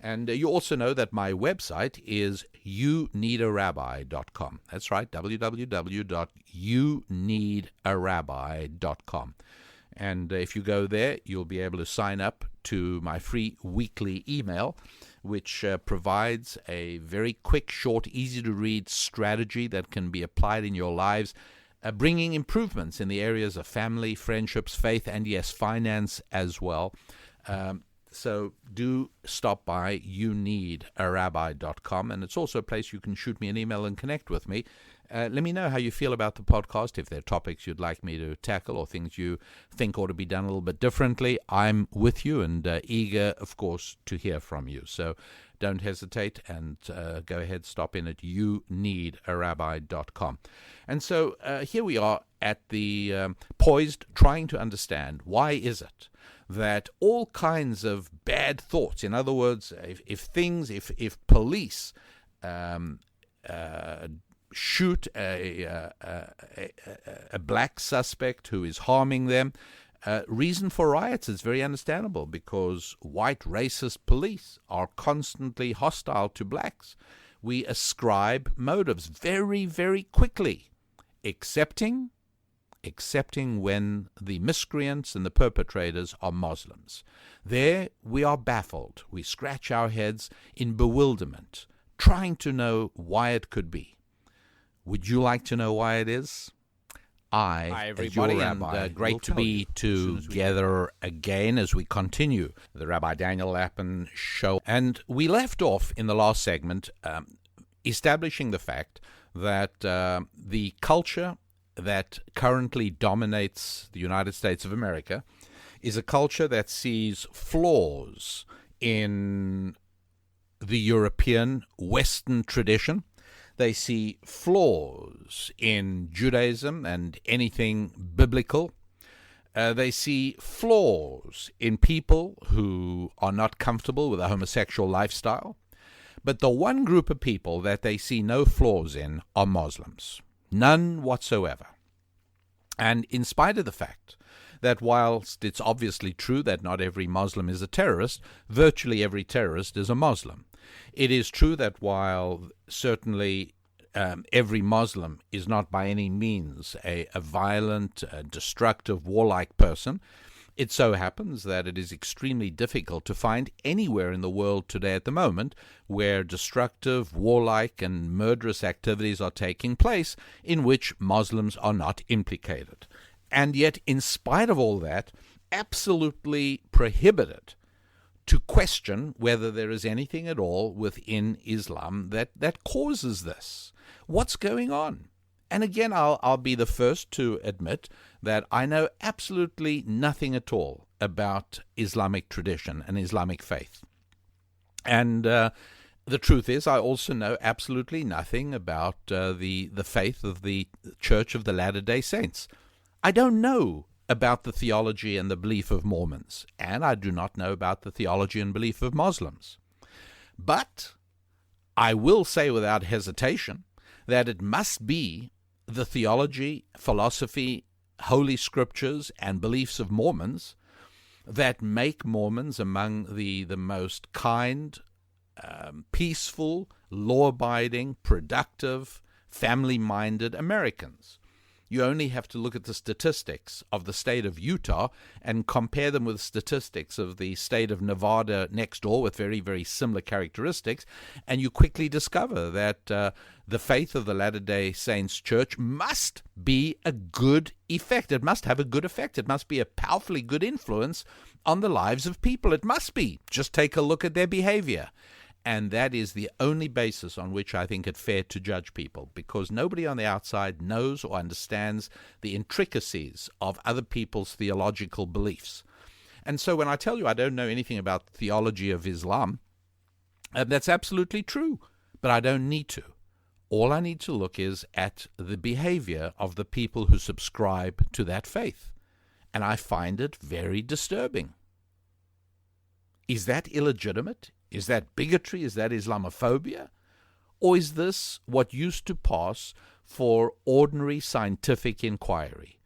And you also know that my website is youneedarabbi.com. That's right, www.youneedarabbi.com. And if you go there, you'll be able to sign up to my free weekly email, which provides a very quick, short, easy-to-read strategy that can be applied in your lives, bringing improvements in the areas of family, friendships, faith, and yes, finance as well. So do stop by youneedarabbi.com, and it's also a place you can shoot me an email and connect with me. Let me know how you feel about the podcast, if there are topics you'd like me to tackle or things you think ought to be done a little bit differently. I'm with you and eager, of course, to hear from you. So don't hesitate and go ahead, stop in at youneedarabbi.com. And so here we are at the poised, trying to understand why is it that all kinds of bad thoughts, in other words, if police shoot a black suspect who is harming them, reason for riots is very understandable, because white racist police are constantly hostile to blacks. We ascribe motives very, very quickly, excepting when the miscreants and the perpetrators are Muslims. There we are baffled. We scratch our heads in bewilderment, trying to know why it could be. Would you like to know why it is? Hi, as your rabbi, and great to be together again as we continue the Rabbi Daniel Lapin show. And we left off in the last segment establishing the fact that the culture that currently dominates the United States of America is a culture that sees flaws in the European Western tradition. They see flaws in Judaism and anything biblical. They see flaws in people who are not comfortable with a homosexual lifestyle. But the one group of people that they see no flaws in are Muslims. None whatsoever. And in spite of the fact that whilst it's obviously true that not every Muslim is a terrorist, virtually every terrorist is a Muslim. It is true that while certainly every Muslim is not by any means a violent, destructive, warlike person, It so happens that it is extremely difficult to find anywhere in the world today at the moment where destructive, warlike, and murderous activities are taking place in which Muslims are not implicated. And yet, in spite of all that, absolutely prohibited to question whether there is anything at all within Islam that causes this. What's going on? And again, I'll be the first to admit that I know absolutely nothing at all about Islamic tradition and Islamic faith. And the truth is, I also know absolutely nothing about the faith of the Church of the Latter-day Saints. I don't know about the theology and the belief of Mormons, and I do not know about the theology and belief of Muslims. But I will say without hesitation that it must be the theology, philosophy, holy scriptures, and beliefs of Mormons that make Mormons among the most kind, peaceful, law-abiding, productive, family-minded Americans. You only have to look at the statistics of the state of Utah and compare them with statistics of the state of Nevada next door with very, very similar characteristics, and you quickly discover that the faith of the Latter-day Saints Church must be a good effect. It must have a good effect. It must be a powerfully good influence on the lives of people. It must be. Just take a look at their behavior. And that is the only basis on which I think it fair to judge people, because nobody on the outside knows or understands the intricacies of other people's theological beliefs. And so when I tell you I don't know anything about the theology of Islam, that's absolutely true, but I don't need to. All I need to look is at the behavior of the people who subscribe to that faith, and I find it very disturbing. Is that illegitimate? Is that bigotry? Is that Islamophobia? Or is this what used to pass for ordinary scientific inquiry?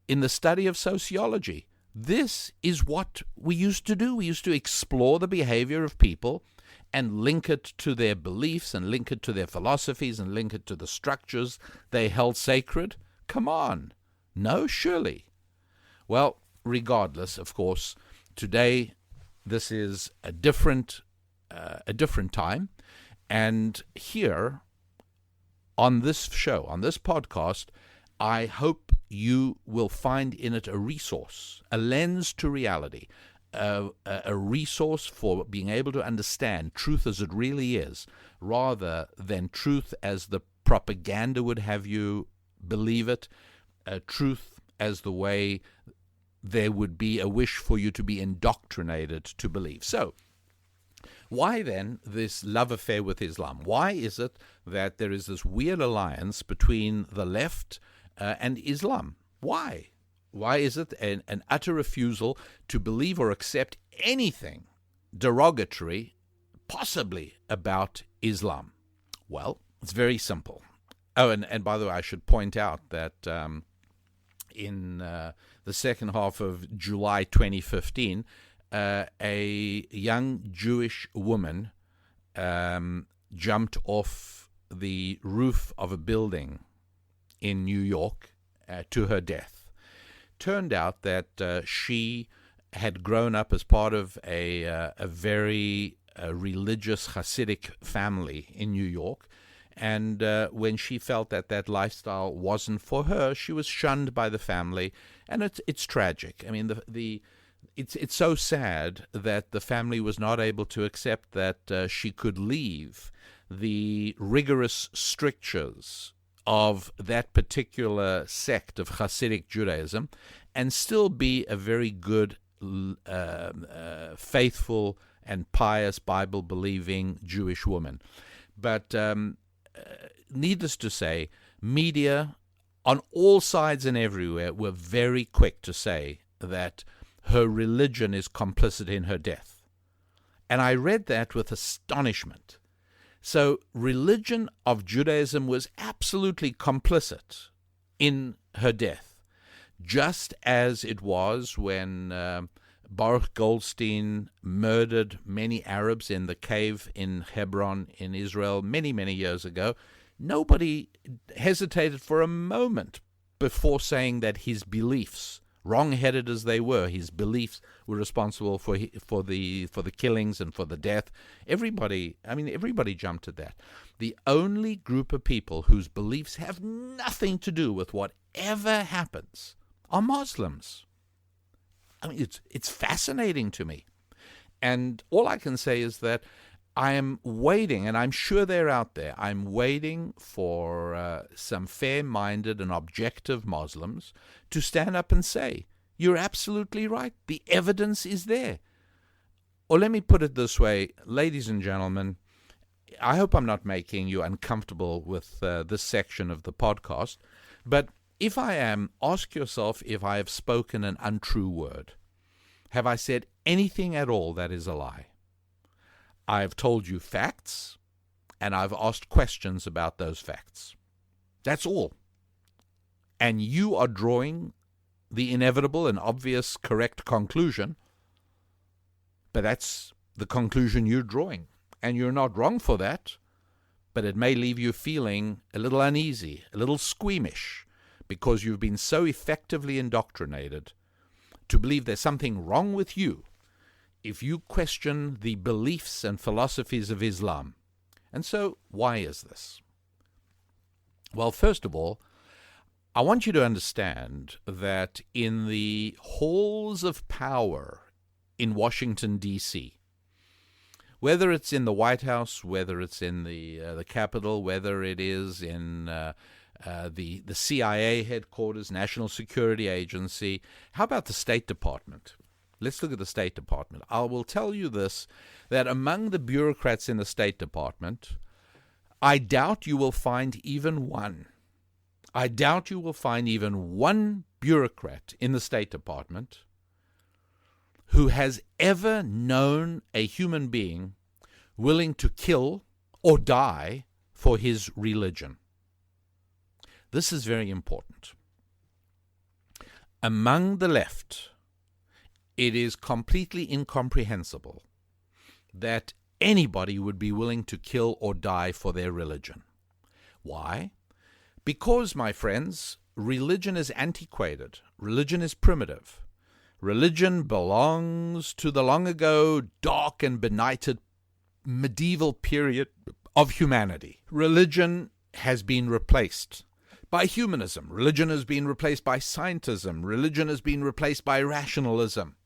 In the study of sociology, this is what we used to do. We used to explore the behavior of people and link it to their beliefs and link it to their philosophies and link it to the structures they held sacred. Come on. No, surely. Well, regardless, of course, today this is a different time, and here on this show, on this podcast, I hope you will find in it a resource, a lens to reality, a resource for being able to understand truth as it really is, rather than truth as the propaganda would have you believe it, truth as the way there would be a wish for you to be indoctrinated to believe. So, why then this love affair with Islam? Why is it that there is this weird alliance between the left and Islam? Why? Why is it an utter refusal to believe or accept anything derogatory, possibly about Islam? Well, it's very simple. Oh, and by the way, I should point out that in the second half of July 2015, a young Jewish woman jumped off the roof of a building in New York to her death. Turned out that she had grown up as part of a very religious Hasidic family in New York, and when she felt that that lifestyle wasn't for her, she was shunned by the family, and it's tragic. I mean, it's so sad that the family was not able to accept that she could leave the rigorous strictures of that particular sect of Hasidic Judaism and still be a very good, faithful and pious Bible-believing Jewish woman. But needless to say, media on all sides and everywhere were very quick to say that her religion is complicit in her death. And I read that with astonishment. So religion of Judaism was absolutely complicit in her death, just as it was when Baruch Goldstein murdered many Arabs in the cave in Hebron in Israel many, many years ago. Nobody hesitated for a moment before saying that his beliefs wrong-headed as they were, his beliefs were responsible for the killings and for the death. Everybody jumped at that. The only group of people whose beliefs have nothing to do with whatever happens are Muslims. I mean, it's fascinating to me. And all I can say is that I am waiting, and I'm sure they're out there, I'm waiting for some fair-minded and objective Muslims to stand up and say, you're absolutely right, the evidence is there. Or let me put it this way, ladies and gentlemen, I hope I'm not making you uncomfortable with this section of the podcast, but if I am, ask yourself if I have spoken an untrue word. Have I said anything at all that is a lie? I've told you facts, and I've asked questions about those facts. That's all. And you are drawing the inevitable and obvious correct conclusion, but that's the conclusion you're drawing. And you're not wrong for that, but it may leave you feeling a little uneasy, a little squeamish, because you've been so effectively indoctrinated to believe there's something wrong with you if you question the beliefs and philosophies of Islam. And so, why is this? Well, first of all, I want you to understand that in the halls of power in Washington, D.C., whether it's in the White House, whether it's in the Capitol, whether it is in the CIA headquarters, National Security Agency, how about the State Department? Let's look at the State Department. I will tell you this, that among the bureaucrats in the State Department, I doubt you will find even one. I doubt you will find even one bureaucrat in the State Department who has ever known a human being willing to kill or die for his religion. This is very important. Among the left, it is completely incomprehensible that anybody would be willing to kill or die for their religion. Why? Because, my friends, religion is antiquated. Religion is primitive. Religion belongs to the long ago, dark and benighted medieval period of humanity. Religion has been replaced by humanism. Religion has been replaced by scientism. Religion has been replaced by rationalism.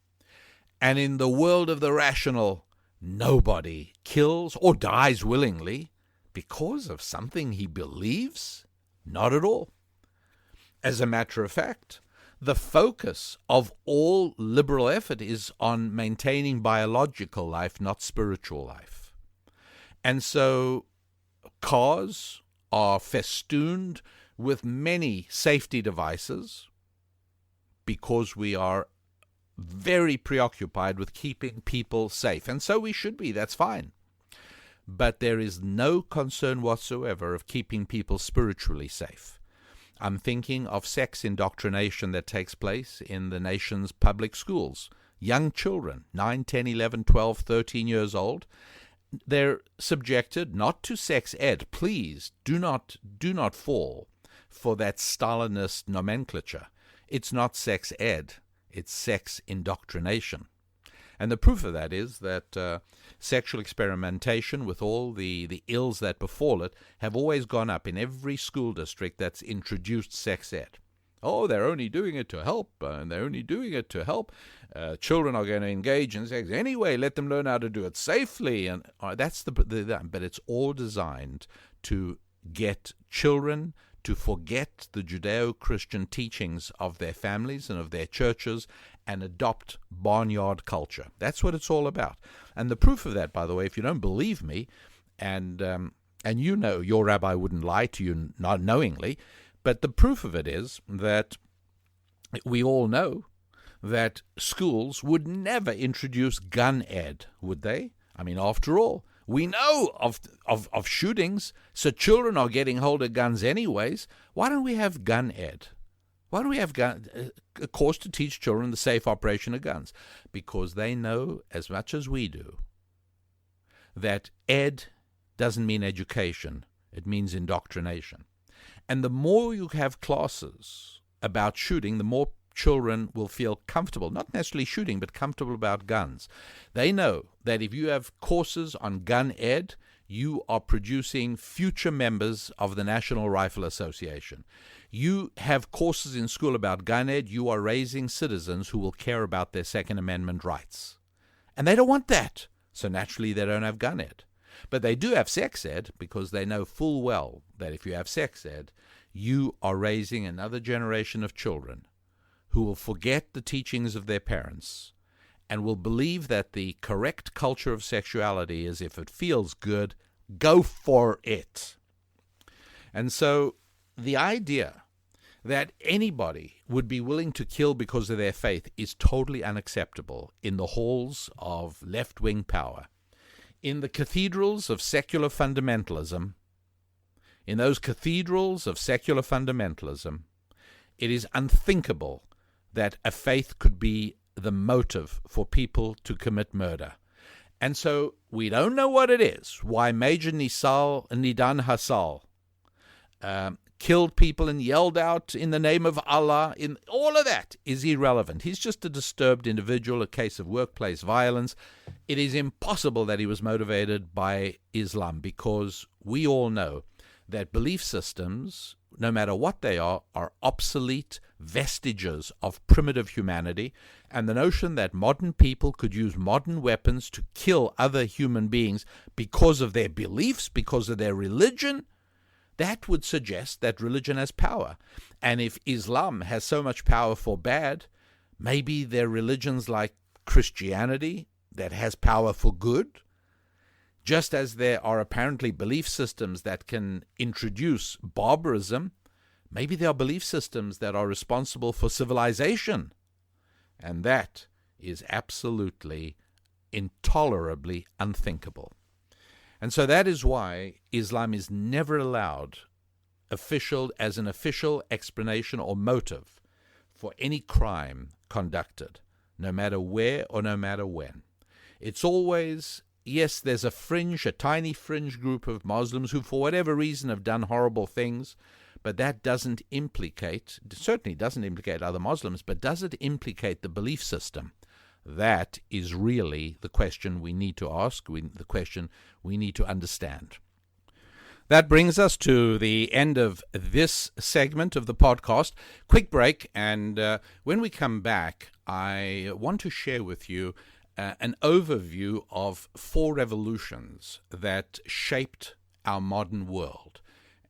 And in the world of the rational, nobody kills or dies willingly because of something he believes? Not at all. As a matter of fact, the focus of all liberal effort is on maintaining biological life, not spiritual life. And so cars are festooned with many safety devices because we are very preoccupied with keeping people safe. And so we should be, that's fine. But there is no concern whatsoever of keeping people spiritually safe. I'm thinking of sex indoctrination that takes place in the nation's public schools. Young children, 9, 10, 11, 12, 13 years old, they're subjected not to sex ed. Please do not fall for that Stalinist nomenclature. It's not sex ed. It's sex indoctrination. And the proof of that is that sexual experimentation with all the ills that befall it have always gone up in every school district that's introduced sex ed. Oh, they're only doing it to help, and they're only doing it to help. Children are going to engage in sex. Anyway, let them learn how to do it safely. And that's but it's all designed to get children to forget the Judeo-Christian teachings of their families and of their churches and adopt barnyard culture. That's what it's all about. And the proof of that, by the way, if you don't believe me, and you know your rabbi wouldn't lie to you not knowingly, but the proof of it is that we all know that schools would never introduce gun ed, would they? I mean, after all, we know of shootings, so children are getting hold of guns anyways. Why don't we have gun ed? Why don't we have a course to teach children the safe operation of guns? Because they know as much as we do that ed doesn't mean education. It means indoctrination. And the more you have classes about shooting, the more children will feel comfortable, not necessarily shooting, but comfortable about guns. They know that if you have courses on gun ed, you are producing future members of the National Rifle Association. You have courses in school about gun ed, you are raising citizens who will care about their Second Amendment rights. And they don't want that, so naturally they don't have gun ed. But they do have sex ed because they know full well that if you have sex ed, you are raising another generation of children who will forget the teachings of their parents and will believe that the correct culture of sexuality is if it feels good, go for it. And so the idea that anybody would be willing to kill because of their faith is totally unacceptable in the halls of left-wing power. In the cathedrals of secular fundamentalism, it is unthinkable that a faith could be the motive for people to commit murder. And so we don't know what it is, why Major Nidan Hassal killed people and yelled out in the name of Allah. All of that is irrelevant. He's just a disturbed individual, a case of workplace violence. It is impossible that he was motivated by Islam, because we all know that belief systems, no matter what they are obsolete vestiges of primitive humanity, and the notion that modern people could use modern weapons to kill other human beings because of their beliefs, because of their religion, that would suggest that religion has power. And if Islam has so much power for bad, maybe there are religions like Christianity that has power for good. Just as there are apparently belief systems that can introduce barbarism, maybe there are belief systems that are responsible for civilization. And that is absolutely, intolerably unthinkable. And so that is why Islam is never allowed as an official explanation or motive for any crime conducted, no matter where or no matter when. It's always, yes, there's a tiny fringe group of Muslims who for whatever reason have done horrible things, but that certainly doesn't implicate other Muslims, but does it implicate the belief system? That is really the question we need to ask, the question we need to understand. That brings us to the end of this segment of the podcast. Quick break, and when we come back, I want to share with you an overview of 4 revolutions that shaped our modern world,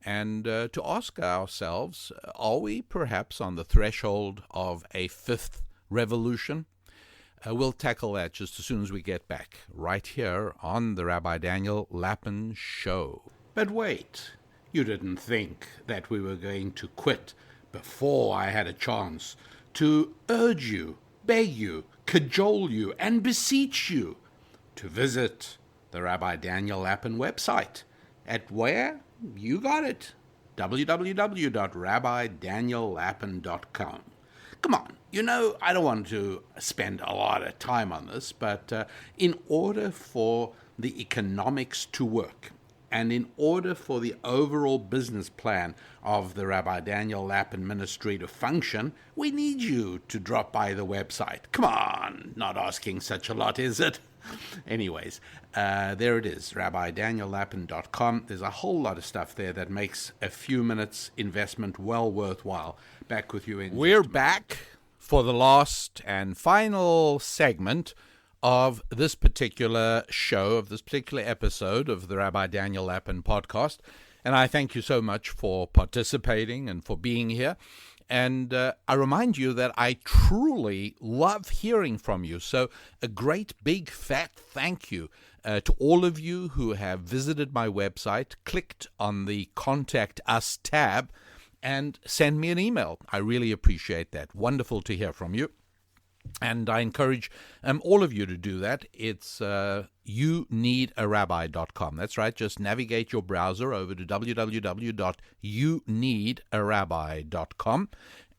and to ask ourselves, are we perhaps on the threshold of a 5th revolution? We'll tackle that just as soon as we get back, right here on the Rabbi Daniel Lapin Show. But wait, you didn't think that we were going to quit before I had a chance to urge you, beg you, cajole you, and beseech you to visit the Rabbi Daniel Lapin website. At where? You got it. www.rabbidaniellapin.com. Come on, I don't want to spend a lot of time on this, but in order for the economics to work, and in order for the overall business plan of the Rabbi Daniel Lapin Ministry to function, we need you to drop by the website. Come on, not asking such a lot, is it? Anyways, there it is, rabbidaniellapin.com. There's a whole lot of stuff there that makes a few minutes investment well worthwhile. Back with you in... We're back for the last and final segment of this particular show, of this particular episode of the Rabbi Daniel Lapin podcast. And I thank you so much for participating and for being here. And I remind you that I truly love hearing from you. So a great big fat thank you to all of you who have visited my website, clicked on the Contact Us tab, and send me an email. I really appreciate that. Wonderful to hear from you. And I encourage all of you to do that. It's youneedarabbi.com. That's right. Just navigate your browser over to www.youneedarabbi.com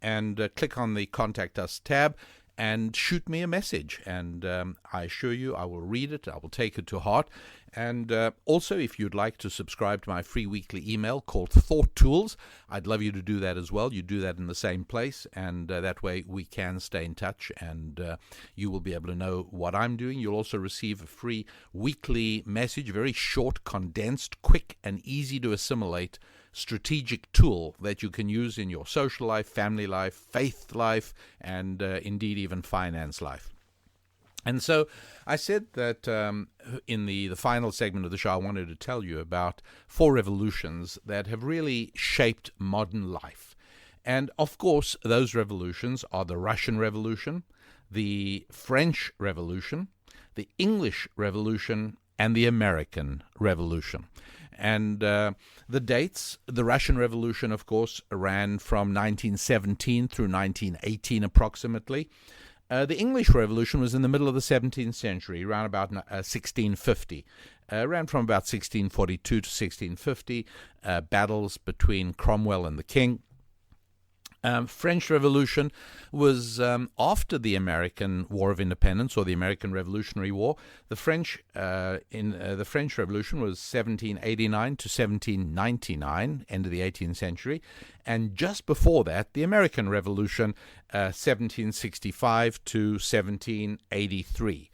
and click on the Contact Us tab. and shoot me a message. And I assure you I will read it. I will take it to heart. And also, if you'd like to subscribe to my free weekly email called Thought Tools, I'd love you to do that as well. You do that in the same place, and that way we can stay in touch, and you will be able to know what I'm doing. You'll also receive a free weekly message, very short, condensed, quick, and easy to assimilate strategic tool that you can use in your social life, family life, faith life, and indeed even finance life. And so I said that in the final segment of the show, I wanted to tell you about 4 revolutions that have really shaped modern life. And of course, those revolutions are the Russian Revolution, the French Revolution, the English Revolution, and the American Revolution. And the dates, the Russian Revolution, of course, ran from 1917 through 1918 approximately. The English Revolution was in the middle of the 17th century, around about 1650. Ran from about 1642 to 1650, battles between Cromwell and the king. French Revolution was after the American War of Independence or the American Revolutionary War. The French Revolution was 1789 to 1799, end of the 18th century, and just before that, the American Revolution, 1765 to 1783.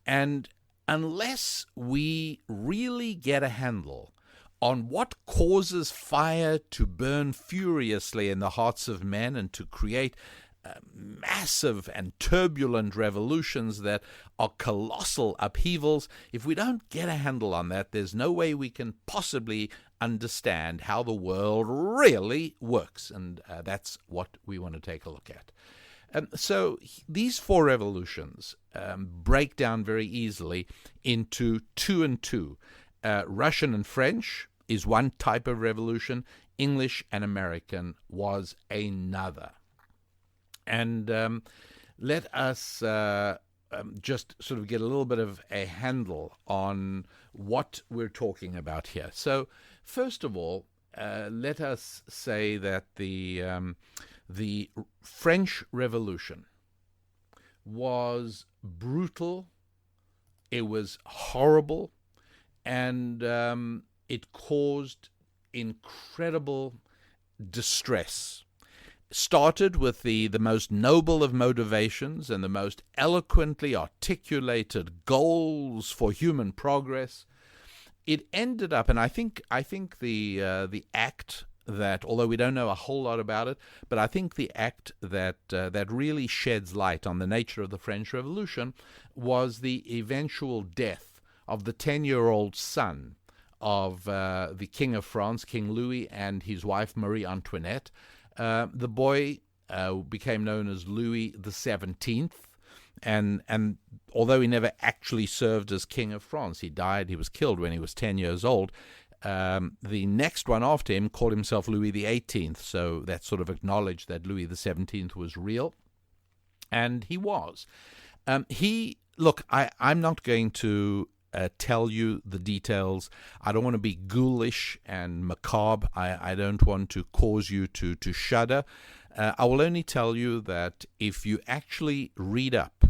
And unless we really get a handle on what causes fire to burn furiously in the hearts of men and to create massive and turbulent revolutions that are colossal upheavals, if we don't get a handle on that, there's no way we can possibly understand how the world really works. And that's what we want to take a look at. So these 4 revolutions break down very easily into 2 and 2. Russian and French is one type of revolution. English and American was another. And let us just sort of get a little bit of a handle on what we're talking about here. So, first of all, let us say that the French Revolution was brutal, it was horrible, and it caused incredible distress. Started with the most noble of motivations and the most eloquently articulated goals for human progress. It ended up, and I think the act that, although we don't know a whole lot about it, but I think the act that really sheds light on the nature of the French Revolution was the eventual death of the 10-year-old son of the King of France, King Louis, and his wife Marie Antoinette. The boy became known as Louis the 17th, and although he never actually served as King of France, he was killed when he was 10 years old. The next one after him called himself Louis the 18th, so that sort of acknowledged that Louis the 17th was real, and he was. I'm not going to tell you the details. I don't want to be ghoulish and macabre. I don't want to cause you to shudder. I will only tell you that if you actually read up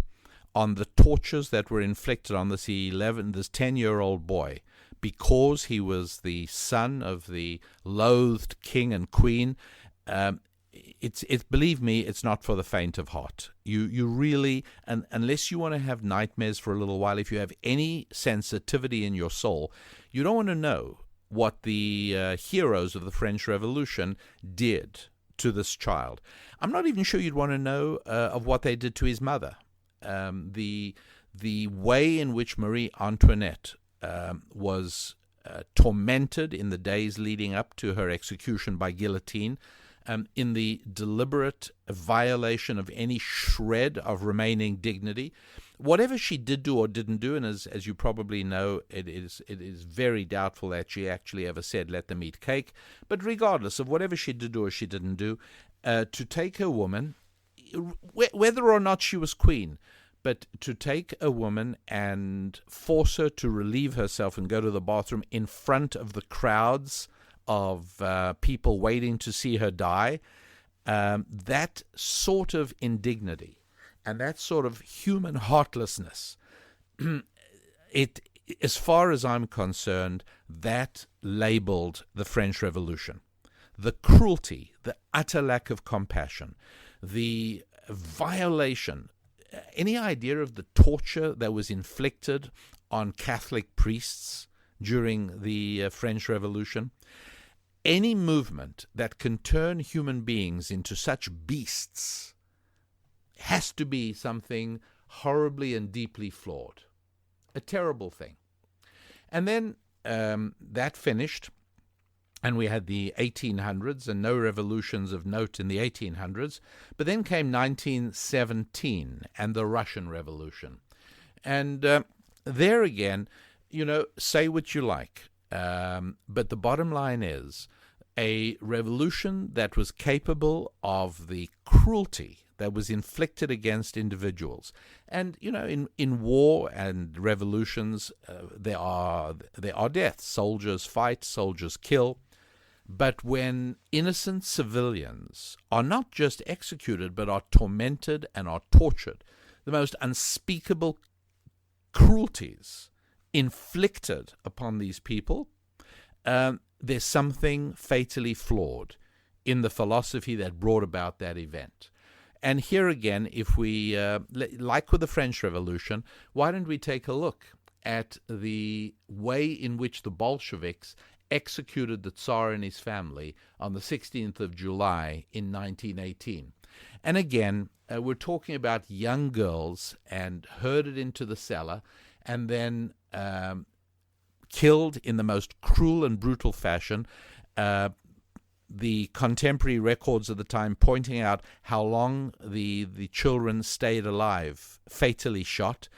on the tortures that were inflicted on this 10-year-old boy, because he was the son of the loathed king and queen, believe me, it's not for the faint of heart. You really, and unless you want to have nightmares for a little while, if you have any sensitivity in your soul, you don't want to know what the heroes of the French Revolution did to this child. I'm not even sure you'd want to know of what they did to his mother. The way in which Marie Antoinette was tormented in the days leading up to her execution by guillotine, in the deliberate violation of any shred of remaining dignity. Whatever she did do or didn't do, and as you probably know, it is very doubtful that she actually ever said, "Let them eat cake." But regardless of whatever she did do or she didn't do, to take a woman, whether or not she was queen, but to take a woman and force her to relieve herself and go to the bathroom in front of the crowds of people waiting to see her die, that sort of indignity and that sort of human heartlessness, as far as I'm concerned, that labeled the French Revolution. The cruelty, the utter lack of compassion, the violation, any idea of the torture that was inflicted on Catholic priests during the French Revolution, any movement that can turn human beings into such beasts has to be something horribly and deeply flawed. A terrible thing. And then that finished, and we had the 1800s and no revolutions of note in the 1800s. But then came 1917 and the Russian Revolution. And there again, say what you like. But the bottom line is a revolution that was capable of the cruelty that was inflicted against individuals. And, in war and revolutions, there are deaths. Soldiers fight, soldiers kill. But when innocent civilians are not just executed, but are tormented and are tortured, the most unspeakable cruelties inflicted upon these people, there's something fatally flawed in the philosophy that brought about that event. And here again, if we, like with the French Revolution, why don't we take a look at the way in which the Bolsheviks executed the Tsar and his family on the 16th of July in 1918. And again, we're talking about young girls and herded into the cellar and then killed in the most cruel and brutal fashion. The contemporary records of the time pointing out how long the children stayed alive, fatally shot,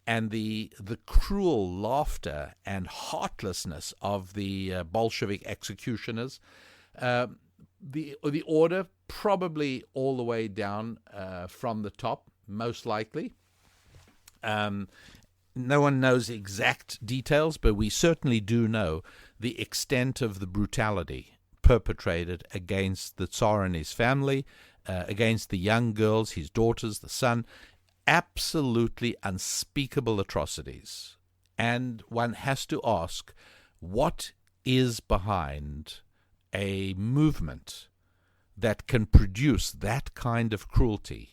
and the cruel laughter and heartlessness of the Bolshevik executioners. The order probably all the way down from the top, most likely. No one knows exact details, but we certainly do know the extent of the brutality perpetrated against the Tsar and his family, against the young girls, his daughters, the son. Absolutely unspeakable atrocities. And one has to ask, what is behind a movement that can produce that kind of cruelty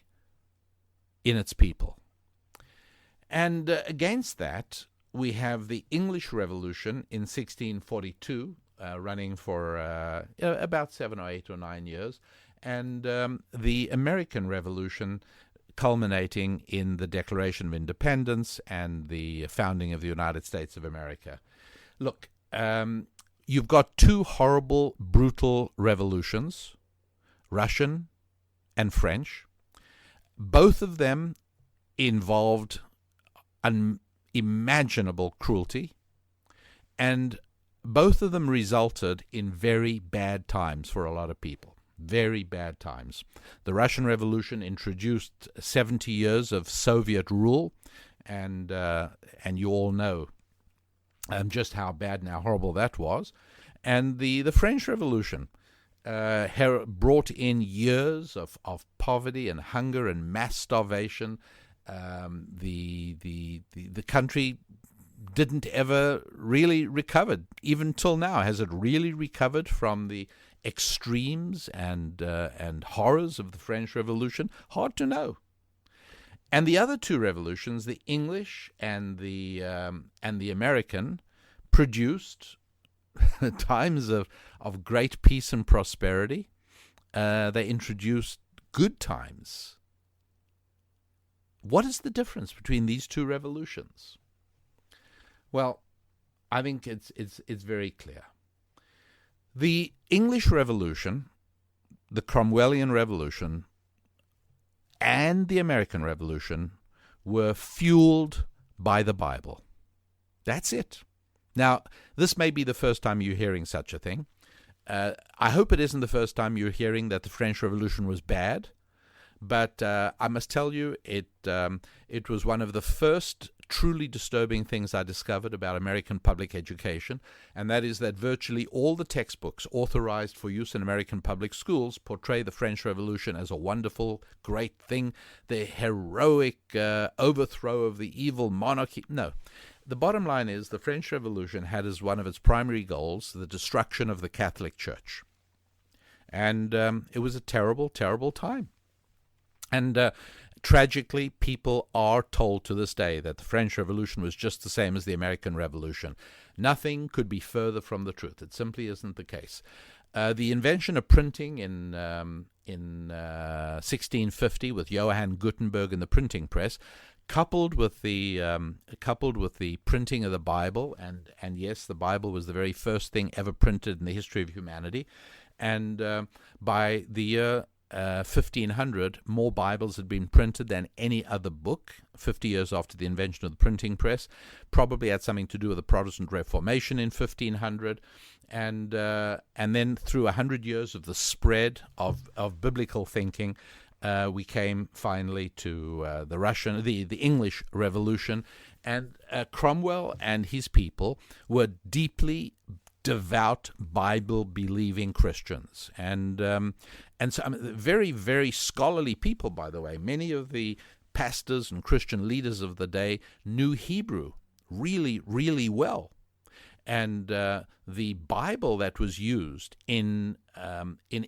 in its people? And against that, we have the English Revolution in 1642, running for about 7 or 8 or 9 years, and the American Revolution culminating in the Declaration of Independence and the founding of the United States of America. Look, you've got two horrible, brutal revolutions, Russian and French. Both of them involved unimaginable cruelty, and both of them resulted in very bad times for a lot of people. Very bad times. The Russian Revolution introduced 70 years of Soviet rule, and you all know just how bad and how horrible that was. And the French Revolution brought in years of poverty and hunger and mass starvation. The country didn't ever really recover, even till now. Has it really recovered from the extremes and horrors of the French Revolution? Hard to know. And the other two revolutions, the English and the American, produced times of great peace and prosperity. They introduced good times. What is the difference between these two revolutions? Well, I think it's very clear. The English Revolution, the Cromwellian Revolution, and the American Revolution were fueled by the Bible. That's it. Now, this may be the first time you're hearing such a thing. I hope it isn't the first time you're hearing that the French Revolution was bad, but I must tell you, it was one of the first truly disturbing things I discovered about American public education, and that is that virtually all the textbooks authorized for use in American public schools portray the French Revolution as a wonderful, great thing, the heroic overthrow of the evil monarchy. No. The bottom line is the French Revolution had as one of its primary goals the destruction of the Catholic Church. And it was a terrible, terrible time. And tragically, people are told to this day that the French Revolution was just the same as the American Revolution. Nothing could be further from the truth. It simply isn't the case. The invention of printing in 1650 with Johann Gutenberg and the printing press, coupled with the printing of the Bible, and yes, the Bible was the very first thing ever printed in the history of humanity, and by the year 1500, more Bibles had been printed than any other book, 50 years after the invention of the printing press. Probably had something to do with the Protestant Reformation in 1500, and then through 100 years of the spread of biblical thinking, we came finally to the English Revolution, and Cromwell and his people were deeply devout Bible-believing Christians, and so very, very scholarly people, by the way. Many of the pastors and Christian leaders of the day knew Hebrew really, really well, and the Bible that was used in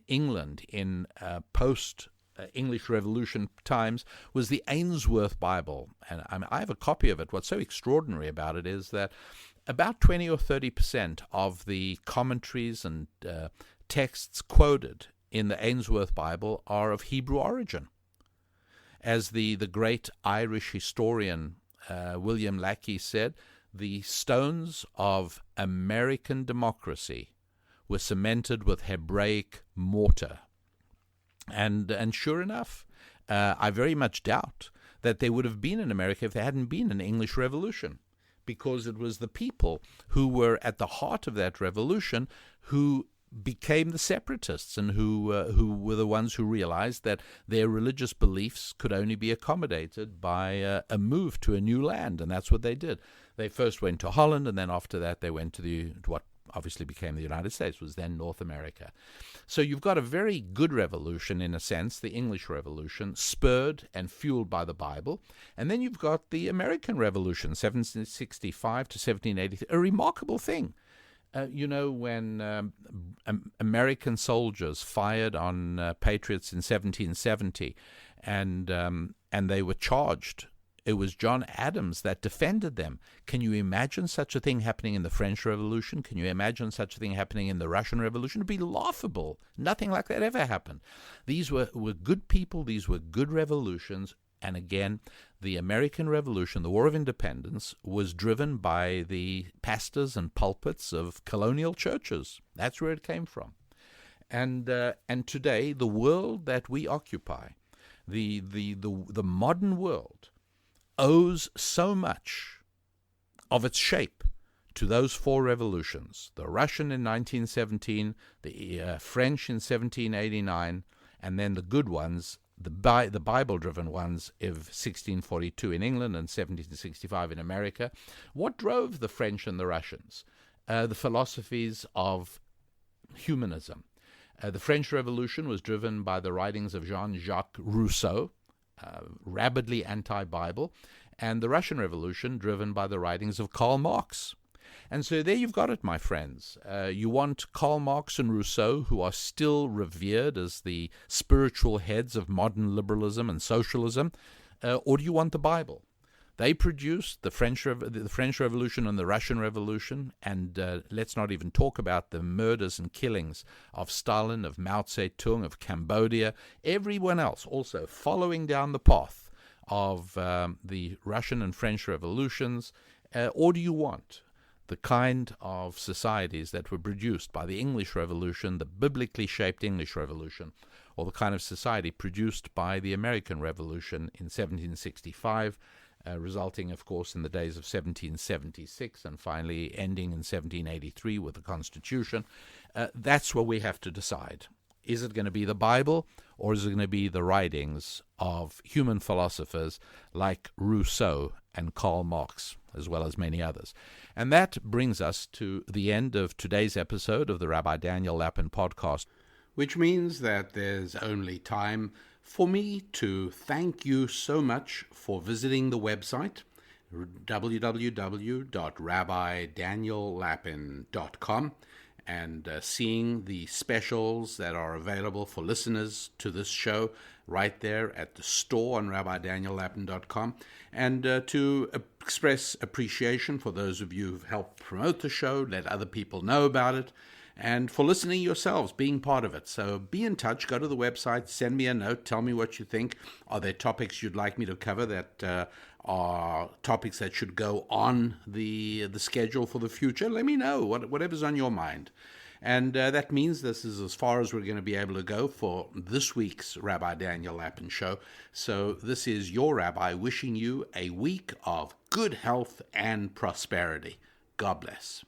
England in post English Revolution times was the Ainsworth Bible, and I have a copy of it. What's so extraordinary about it is that about 20 or 30% of the commentaries and texts quoted in the Ainsworth Bible are of Hebrew origin. As the great Irish historian William Lackey said, the stones of American democracy were cemented with Hebraic mortar. And sure enough, I very much doubt that there would have been in America if there hadn't been an English Revolution, because it was the people who were at the heart of that revolution who became the separatists, and who were the ones who realized that their religious beliefs could only be accommodated by a move to a new land, and that's what they did. They first went to Holland, and then after that they went to what obviously became the United States, was then North America. So you've got a very good revolution, in a sense, the English Revolution, spurred and fueled by the Bible. And then you've got the American Revolution, 1765 to 1783, a remarkable thing. When American soldiers fired on patriots in 1770, and they were charged, it was John Adams that defended them. Can you imagine such a thing happening in the French Revolution? Can you imagine such a thing happening in the Russian Revolution? It would be laughable. Nothing like that ever happened. These were good people. These were good revolutions. And again, the American Revolution, the War of Independence, was driven by the pastors and pulpits of colonial churches. That's where it came from. And today, the world that we occupy, the modern world, owes so much of its shape to those four revolutions: the Russian in 1917, the French in 1789, and then the good ones, the Bible-driven ones of 1642 in England and 1765 in America. What drove the French and the Russians? The philosophies of humanism. The French Revolution was driven by the writings of Jean-Jacques Rousseau, rabidly anti-Bible, and the Russian Revolution driven by the writings of Karl Marx. And so there you've got it, my friends. You want Karl Marx and Rousseau, who are still revered as the spiritual heads of modern liberalism and socialism, or do you want the Bible? They produced the French Revolution and the Russian Revolution, and let's not even talk about the murders and killings of Stalin, of Mao Zedong, of Cambodia, everyone else also following down the path of the Russian and French revolutions. Or do you want the kind of societies that were produced by the English Revolution, the biblically shaped English Revolution, or the kind of society produced by the American Revolution in 1765, resulting, of course, in the days of 1776 and finally ending in 1783 with the Constitution? That's what we have to decide. Is it going to be the Bible, or is it going to be the writings of human philosophers like Rousseau and Karl Marx, as well as many others. And that brings us to the end of today's episode of the Rabbi Daniel Lapin podcast. Which means that there's only time for me to thank you so much for visiting the website, www.rabbidaniellapin.com, and seeing the specials that are available for listeners to this show right there at the store on rabbidaniellapin.com, and to express appreciation for those of you who've helped promote the show, let other people know about it, and for listening yourselves, being part of it. So be in touch, go to the website, send me a note, tell me what you think. Are there topics you'd like me to cover that are topics that should go on the schedule for the future? Let me know, whatever's on your mind. And that means this is as far as we're going to be able to go for this week's Rabbi Daniel Lapin Show. So this is your rabbi wishing you a week of good health and prosperity. God bless.